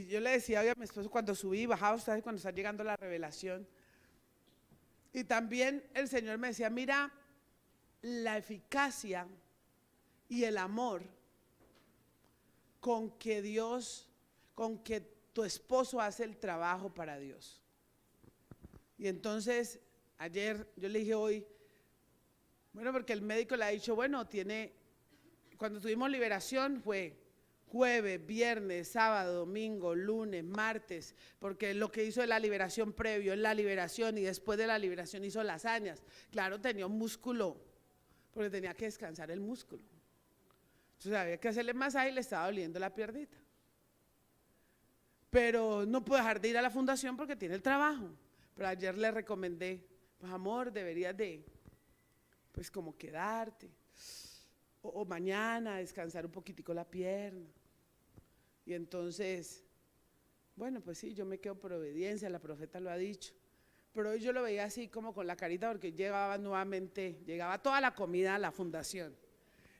yo le decía hoy a mi esposo cuando subí y bajaba, ¿sabes? Cuando está llegando la revelación. Y también el Señor me decía, mira la eficacia y el amor con que tu esposo hace el trabajo para Dios. Y entonces, ayer yo le dije hoy, bueno, porque el médico le ha dicho, bueno, cuando tuvimos liberación fue jueves, viernes, sábado, domingo, lunes, martes, porque lo que hizo de la liberación previo, en la liberación y después de la liberación hizo lasañas. Claro, tenía un músculo, porque tenía que descansar el músculo. Entonces había que hacerle masaje y le estaba doliendo la piernita. Pero no puedo dejar de ir a la fundación porque tiene el trabajo. Pero ayer le recomendé, pues amor, deberías de, pues como quedarte. O mañana descansar un poquitico la pierna. Y entonces, bueno, pues sí, yo me quedo por obediencia, la profeta lo ha dicho. Pero hoy yo lo veía así como con la carita porque llegaba toda la comida a la fundación.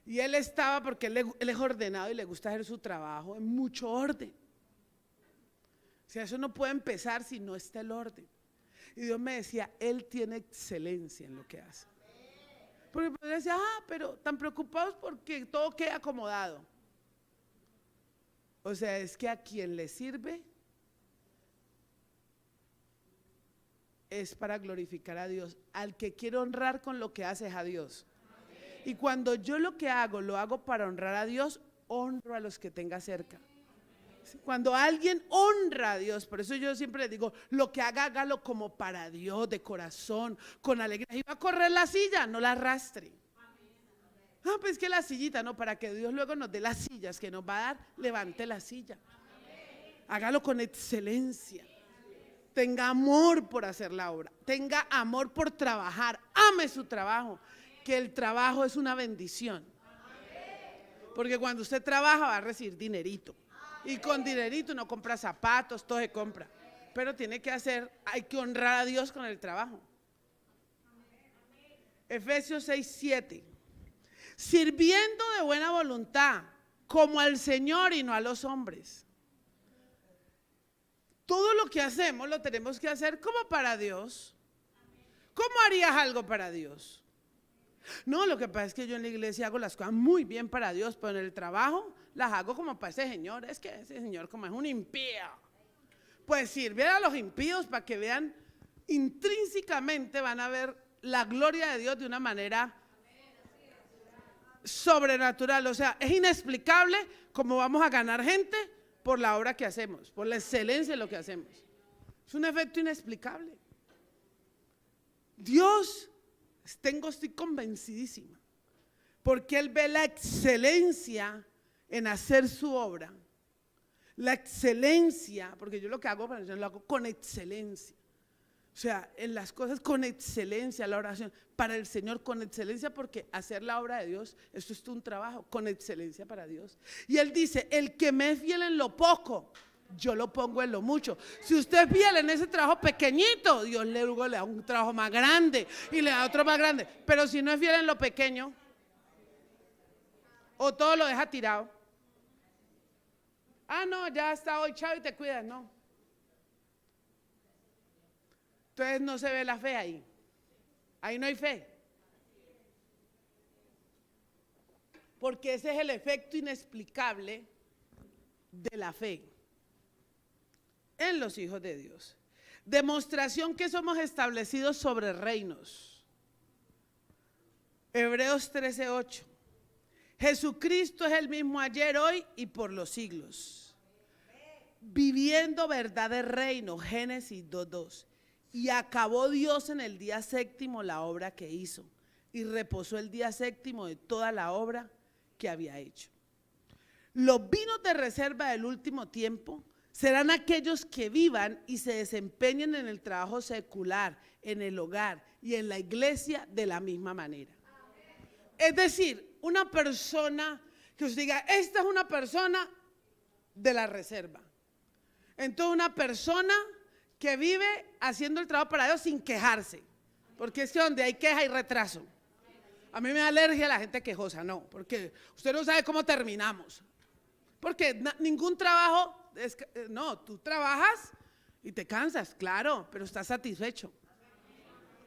Y él estaba, porque él es ordenado y le gusta hacer su trabajo en mucho orden. O sea, eso no puede empezar si no está el orden. Y Dios me decía, él tiene excelencia en lo que hace. Porque yo decía, pero tan preocupados porque todo quede acomodado. O sea, es que a quien le sirve, es para glorificar a Dios. Al que quiere honrar con lo que hace es a Dios. Y cuando yo lo que hago, lo hago para honrar a Dios, honro a los que tenga cerca. Cuando alguien honra a Dios, por eso yo siempre le digo, lo que haga, hágalo como para Dios, de corazón, con alegría. Y va a correr la silla, no la arrastre. Ah, pues que la sillita, no, para que Dios luego nos dé las sillas que nos va a dar, levante la silla. Hágalo con excelencia. Tenga amor por hacer la obra, tenga amor por trabajar, ame su trabajo, que el trabajo es una bendición. Porque cuando usted trabaja va a recibir dinerito. Y con dinerito uno compra zapatos, todo se compra. Pero tiene que hacer, hay que honrar a Dios con el trabajo. Efesios 6:7. Sirviendo de buena voluntad, como al Señor y no a los hombres. Todo lo que hacemos lo tenemos que hacer como para Dios. ¿Cómo harías algo para Dios? No, lo que pasa es que yo en la iglesia hago las cosas muy bien para Dios, pero en el trabajo las hago como para ese señor. Es que ese señor como es un impío. Pues sirve a los impíos para que vean, intrínsecamente van a ver la gloria de Dios de una manera sobrenatural. O sea, es inexplicable cómo vamos a ganar gente por la obra que hacemos, por la excelencia de lo que hacemos. Es un efecto inexplicable. Dios, estoy convencidísima, porque Él ve la excelencia en hacer su obra. La excelencia, porque yo lo que hago para Dios lo hago con excelencia. O sea, en las cosas con excelencia, la oración para el Señor con excelencia, porque hacer la obra de Dios, esto es un trabajo con excelencia para Dios. Y Él dice, el que me es fiel en lo poco, yo lo pongo en lo mucho. Si usted es fiel en ese trabajo pequeñito, Dios luego le da un trabajo más grande y le da otro más grande. Pero si no es fiel en lo pequeño, o todo lo deja tirado. Ah, no, ya está hoy, chao y te cuidas, no. Entonces no se ve la fe ahí. Ahí no hay fe. Porque ese es el efecto inexplicable de la fe en los hijos de Dios. Demostración que somos establecidos sobre reinos. Hebreos 13:8. Jesucristo es el mismo ayer, hoy y por los siglos. Viviendo verdad de reino. Génesis 2:2. Y acabó Dios en el día séptimo la obra que hizo, y reposó el día séptimo de toda la obra que había hecho. Los vinos de reserva del último tiempo serán aquellos que vivan y se desempeñen en el trabajo secular, en el hogar y en la iglesia de la misma manera. Es decir, una persona que usted diga, esta es una persona de la reserva. Entonces una persona que vive haciendo el trabajo para Dios sin quejarse, porque es que donde hay queja hay retraso. A mí me da alergia a la gente quejosa, no, porque usted no sabe cómo terminamos. Porque ningún trabajo, no, tú trabajas y te cansas, claro, pero estás satisfecho.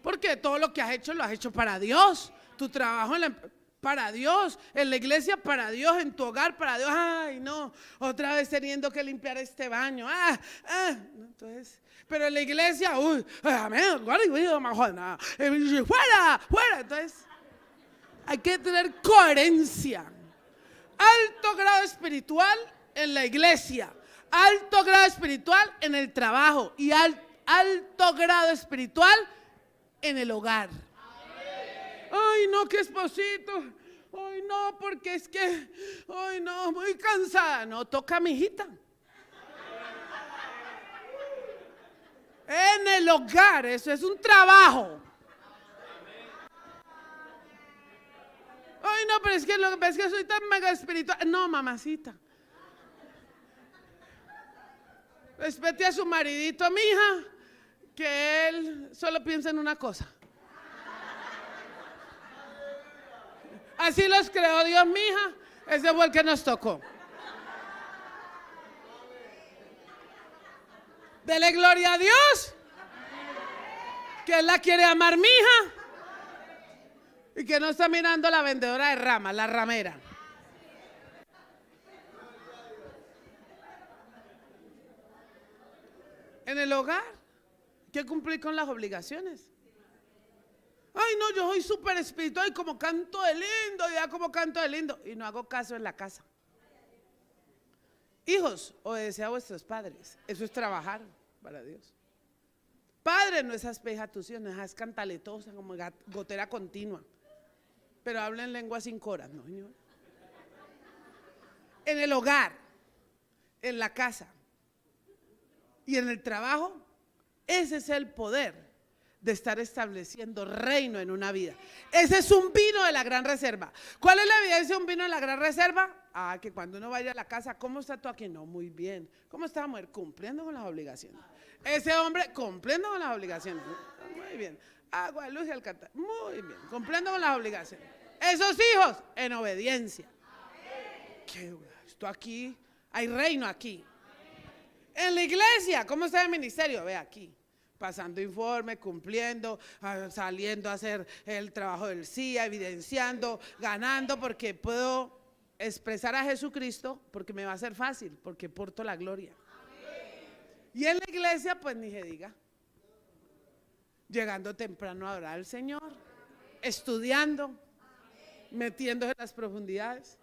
Porque todo lo que has hecho lo has hecho para Dios. Tu trabajo para Dios, en la iglesia para Dios, en tu hogar para Dios. Ay, no, otra vez teniendo que limpiar este baño. Entonces, pero en la iglesia, uy, amén, fuera, fuera. Entonces, hay que tener coherencia. Alto grado espiritual en la iglesia, alto grado espiritual en el trabajo y alto grado espiritual en el hogar. Ay, no, qué esposito. Ay, no, porque es que, ay, no, muy cansada. No, toca, mi hijita. En el hogar, eso es un trabajo. Ay, no, pero es que lo que pasa es que soy tan mega espiritual. No, mamacita. Respete a su maridito, mija, que él solo piensa en una cosa. Así los creó Dios, mija. Ese fue el que nos tocó. Dele gloria a Dios, que Él la quiere amar, mija, y que no está mirando a la vendedora de ramas, la ramera. En el hogar, que cumplir con las obligaciones. Ay, no, yo soy súper espiritual y como canto de lindo, ya como canto de lindo, y no hago caso en la casa. Hijos, obedeced a vuestros padres. Eso es trabajar para Dios. Padre, no esas pejatuciones, no esas cantaletosas como gotera continua. Pero hablen lenguas sin coras, no, señor. En el hogar, en la casa y en el trabajo, ese es el poder de estar estableciendo reino en una vida. Ese es un vino de la gran reserva. ¿Cuál es la evidencia de un vino de la gran reserva? Que cuando uno vaya a la casa, ¿cómo está tú aquí? No, muy bien. ¿Cómo está la mujer? Cumpliendo con las obligaciones. Ese hombre cumpliendo con las obligaciones. Muy bien. Agua, luz y alcantarilla. Muy bien. Cumpliendo con las obligaciones. Esos hijos en obediencia. ¿Qué? Esto aquí, hay reino aquí. En la iglesia, ¿cómo está el ministerio? Ve aquí. Pasando informe, cumpliendo, saliendo a hacer el trabajo del CIA, evidenciando, ganando, porque puedo expresar a Jesucristo, porque me va a ser fácil, porque porto la gloria. Y en la iglesia, pues ni se diga. Llegando temprano a adorar al Señor, estudiando, metiéndose en las profundidades.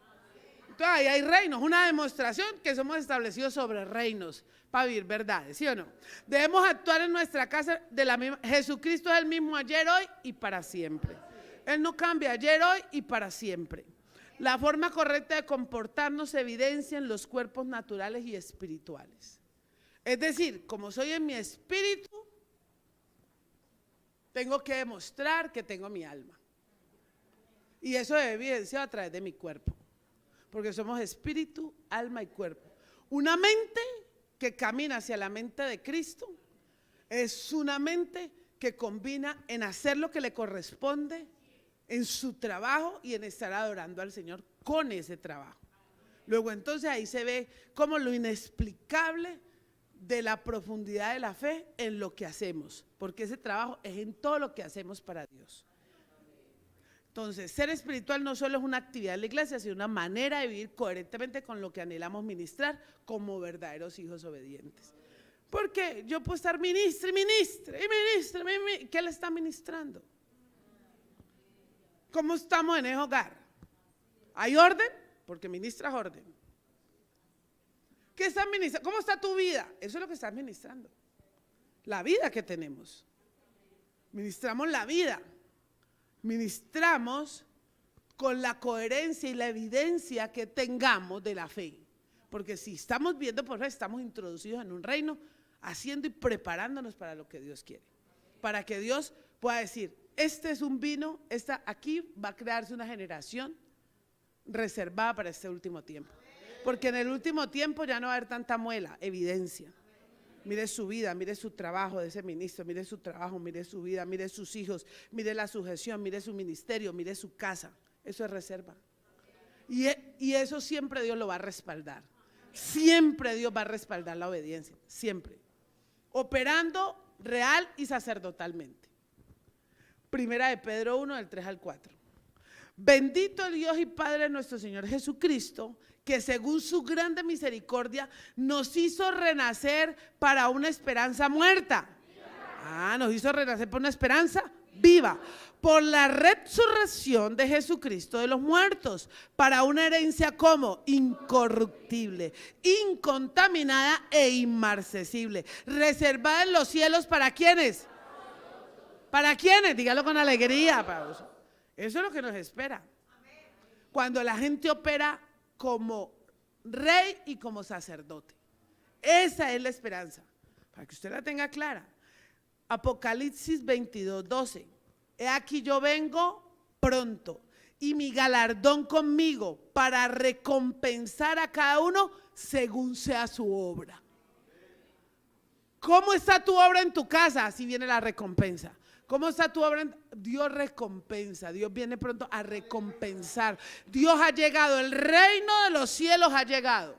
Entonces ahí hay reinos, una demostración que somos establecidos sobre reinos para vivir verdades, ¿sí o no? Debemos actuar en nuestra casa de la misma. Jesucristo es el mismo ayer, hoy y para siempre. Él no cambia, ayer, hoy y para siempre. La forma correcta de comportarnos se evidencia en los cuerpos naturales y espirituales. Es decir, como soy en mi espíritu, tengo que demostrar que tengo mi alma. Y eso es evidenciado a través de mi cuerpo. Porque somos espíritu, alma y cuerpo. Una mente que camina hacia la mente de Cristo es una mente que combina en hacer lo que le corresponde en su trabajo y en estar adorando al Señor con ese trabajo. Luego entonces ahí se ve como lo inexplicable de la profundidad de la fe en lo que hacemos, porque ese trabajo es en todo lo que hacemos para Dios. Entonces, ser espiritual no solo es una actividad en la iglesia, sino una manera de vivir coherentemente con lo que anhelamos ministrar como verdaderos hijos obedientes. Porque yo puedo estar ministre, ¿qué le está ministrando? ¿Cómo estamos en ese hogar? ¿Hay orden? Porque ministras orden. ¿Qué estás ministrando? ¿Cómo está tu vida? Eso es lo que estás ministrando. La vida que tenemos. Ministramos la vida. Ministramos con la coherencia y la evidencia que tengamos de la fe. Porque si estamos viendo por fe, estamos introducidos en un reino, haciendo y preparándonos para lo que Dios quiere. Para que Dios pueda decir, este es un vino, aquí va a crearse una generación reservada para este último tiempo. Porque en el último tiempo ya no va a haber tanta muela, evidencia. Mire su vida, mire su trabajo de ese ministro, mire su trabajo, mire su vida, mire sus hijos, mire la sujeción, mire su ministerio, mire su casa. Eso es reserva. Y eso siempre Dios lo va a respaldar. Siempre Dios va a respaldar la obediencia, siempre. Operando real y sacerdotalmente. Primera de Pedro 1, del 3 al 4. Bendito el Dios y Padre de nuestro Señor Jesucristo, que según su grande misericordia nos hizo renacer para una esperanza muerta. Nos hizo renacer para una esperanza viva, por la resurrección de Jesucristo de los muertos, para una herencia como incorruptible, incontaminada e inmarcesible, reservada en los cielos. ¿Para quiénes? ¿Para quiénes? Dígalo con alegría. Eso es lo que nos espera. Cuando la gente opera como rey y como sacerdote. Esa es la esperanza, para que usted la tenga clara. Apocalipsis 22, 12. He aquí yo vengo pronto y mi galardón conmigo para recompensar a cada uno según sea su obra. ¿Cómo está tu obra en tu casa? Así viene la recompensa. ¿Cómo está tu obra? Dios recompensa, Dios viene pronto a recompensar. Dios ha llegado, el reino de los cielos ha llegado.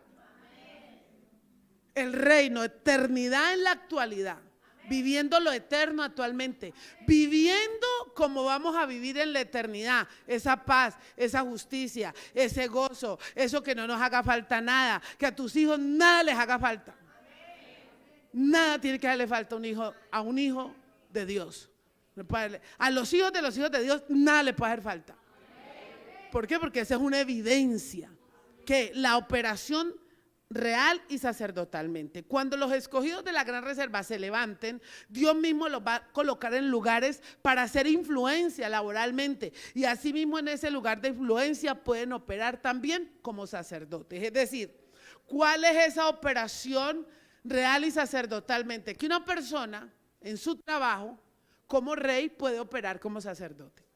El reino, eternidad en la actualidad, viviendo lo eterno actualmente, viviendo como vamos a vivir en la eternidad, esa paz, esa justicia, ese gozo, eso que no nos haga falta nada, que a tus hijos nada les haga falta. Nada tiene que darle falta a un hijo de Dios. A los hijos de Dios nada le puede hacer falta. ¿Por qué? Porque esa es una evidencia que la operación real y sacerdotalmente, cuando los escogidos de la gran reserva se levanten, Dios mismo los va a colocar en lugares para hacer influencia laboralmente, y asimismo en ese lugar de influencia pueden operar también como sacerdotes. Es decir, ¿cuál es esa operación real y sacerdotalmente? Que una persona en su trabajo como rey puede operar como sacerdote.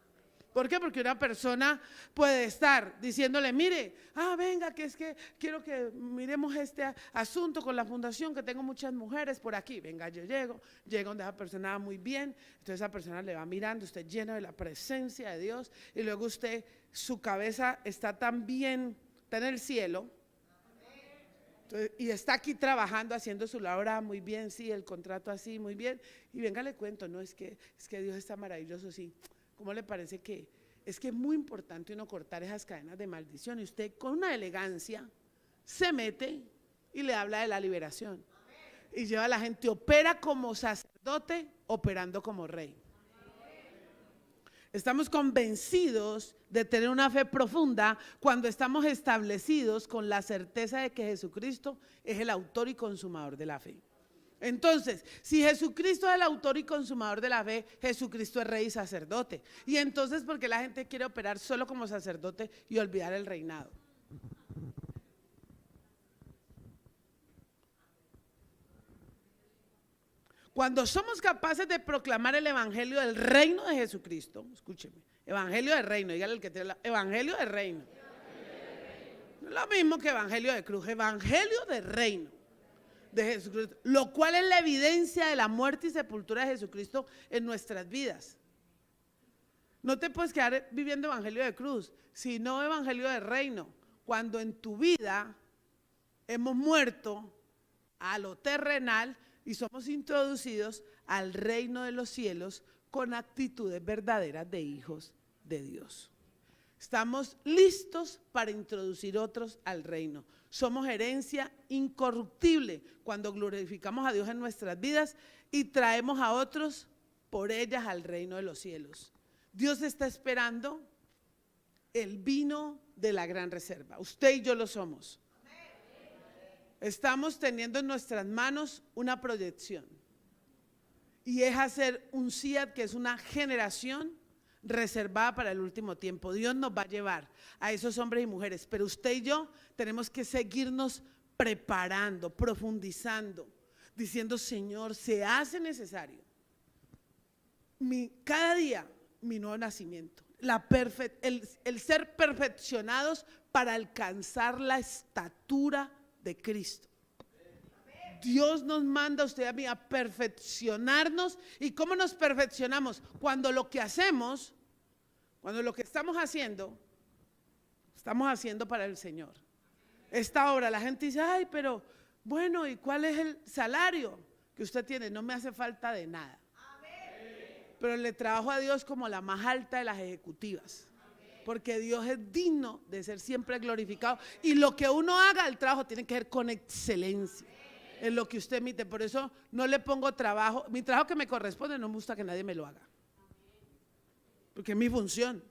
¿Por qué? Porque una persona puede estar diciéndole, mire, venga, que es que quiero que miremos este asunto con la fundación, que tengo muchas mujeres por aquí. Venga, yo llego donde esa persona va muy bien, entonces esa persona le va mirando, usted lleno de la presencia de Dios, y luego usted, su cabeza está tan bien, está en el cielo, entonces, y está aquí trabajando, haciendo su labor muy bien, sí, el contrato así, muy bien, y venga, le cuento, no, es que Dios está maravilloso, sí. ¿Cómo le parece que es muy importante uno cortar esas cadenas de maldición? Y usted con una elegancia se mete y le habla de la liberación. Y lleva a la gente, opera como sacerdote, operando como rey. Estamos convencidos de tener una fe profunda cuando estamos establecidos con la certeza de que Jesucristo es el autor y consumador de la fe. Entonces, si Jesucristo es el autor y consumador de la fe, Jesucristo es rey y sacerdote. Y entonces, ¿por qué la gente quiere operar solo como sacerdote y olvidar el reinado? Cuando somos capaces de proclamar el evangelio del reino de Jesucristo, escúcheme, evangelio del reino, dígale al que tiene evangelio del reino. No es lo mismo que evangelio de cruz, evangelio del reino de Jesucristo, lo cual es la evidencia de la muerte y sepultura de Jesucristo en nuestras vidas. No te puedes quedar viviendo evangelio de cruz, sino evangelio de reino, cuando en tu vida hemos muerto a lo terrenal y somos introducidos al reino de los cielos con actitudes verdaderas de hijos de Dios. Estamos listos para introducir otros al reino. Somos herencia incorruptible cuando glorificamos a Dios en nuestras vidas y traemos a otros por ellas al reino de los cielos. Dios está esperando el vino de la gran reserva. Usted y yo lo somos. Estamos teniendo en nuestras manos una proyección, y es hacer un SIAD, que es una generación reservada para el último tiempo. Dios nos va a llevar a esos hombres y mujeres, pero usted y yo tenemos que seguirnos preparando, profundizando, diciendo, Señor, se hace necesario cada día mi nuevo nacimiento, el ser perfeccionados para alcanzar la estatura de Cristo. Dios nos manda a usted y a mí a perfeccionarnos. ¿Y cómo nos perfeccionamos? Cuando lo que hacemos, cuando lo que estamos haciendo para el Señor. Esta obra, la gente dice, ay, pero bueno, ¿y cuál es el salario que usted tiene? No me hace falta de nada. Pero le trabajo a Dios como la más alta de las ejecutivas, porque Dios es digno de ser siempre glorificado, y lo que uno haga, el trabajo tiene que ser con excelencia en lo que usted emite. Por eso no le pongo trabajo, mi trabajo que me corresponde, no me gusta que nadie me lo haga, porque es mi función.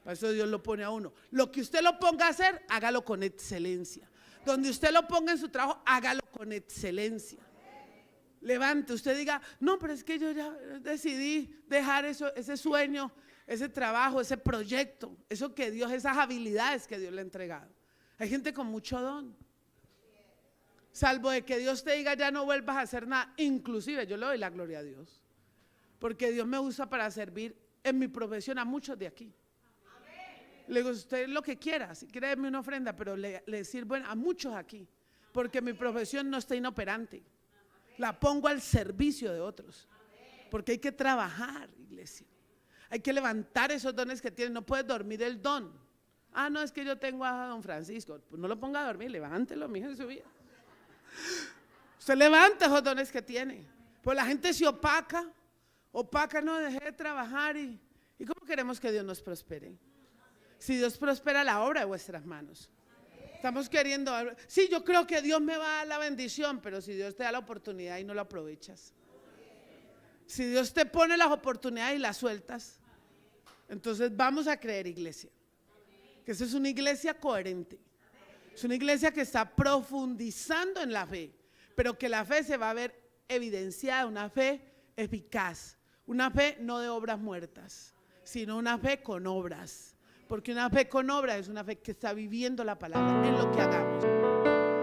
Para eso Dios lo pone a uno. Lo que usted lo ponga a hacer, hágalo con excelencia. Donde usted lo ponga en su trabajo, hágalo con excelencia. Levante, usted diga, no, pero es que yo ya decidí dejar ese sueño, ese trabajo, ese proyecto, eso que Dios, esas habilidades que Dios le ha entregado. Hay gente con mucho don, salvo de que Dios te diga, ya no vuelvas a hacer nada. Inclusive yo le doy la gloria a Dios, porque Dios me usa para servir en mi profesión a muchos de aquí. Le digo, usted lo que quiera, si quiere darme una ofrenda, pero le sirvo a muchos aquí, porque mi profesión no está inoperante. La pongo al servicio de otros, porque hay que trabajar, iglesia. Hay que levantar esos dones que tienen. No puedes dormir el don. No, es que yo tengo a don Francisco. Pues no lo ponga a dormir, levántelo, mija, en su vida. Usted levanta esos dones que tiene. Pues la gente se opaca, no, dejé de trabajar. ¿Y cómo queremos que Dios nos prospere? Si Dios prospera la obra de vuestras manos. Estamos queriendo, sí, yo creo que Dios me va a dar la bendición, pero si Dios te da la oportunidad y no la aprovechas, si Dios te pone las oportunidades y las sueltas, entonces vamos a creer, iglesia, que esa es una iglesia coherente, es una iglesia que está profundizando en la fe, pero que la fe se va a ver evidenciada, una fe eficaz, una fe no de obras muertas, sino una fe con obras. Porque una fe con obra es una fe que está viviendo la palabra en lo que hagamos.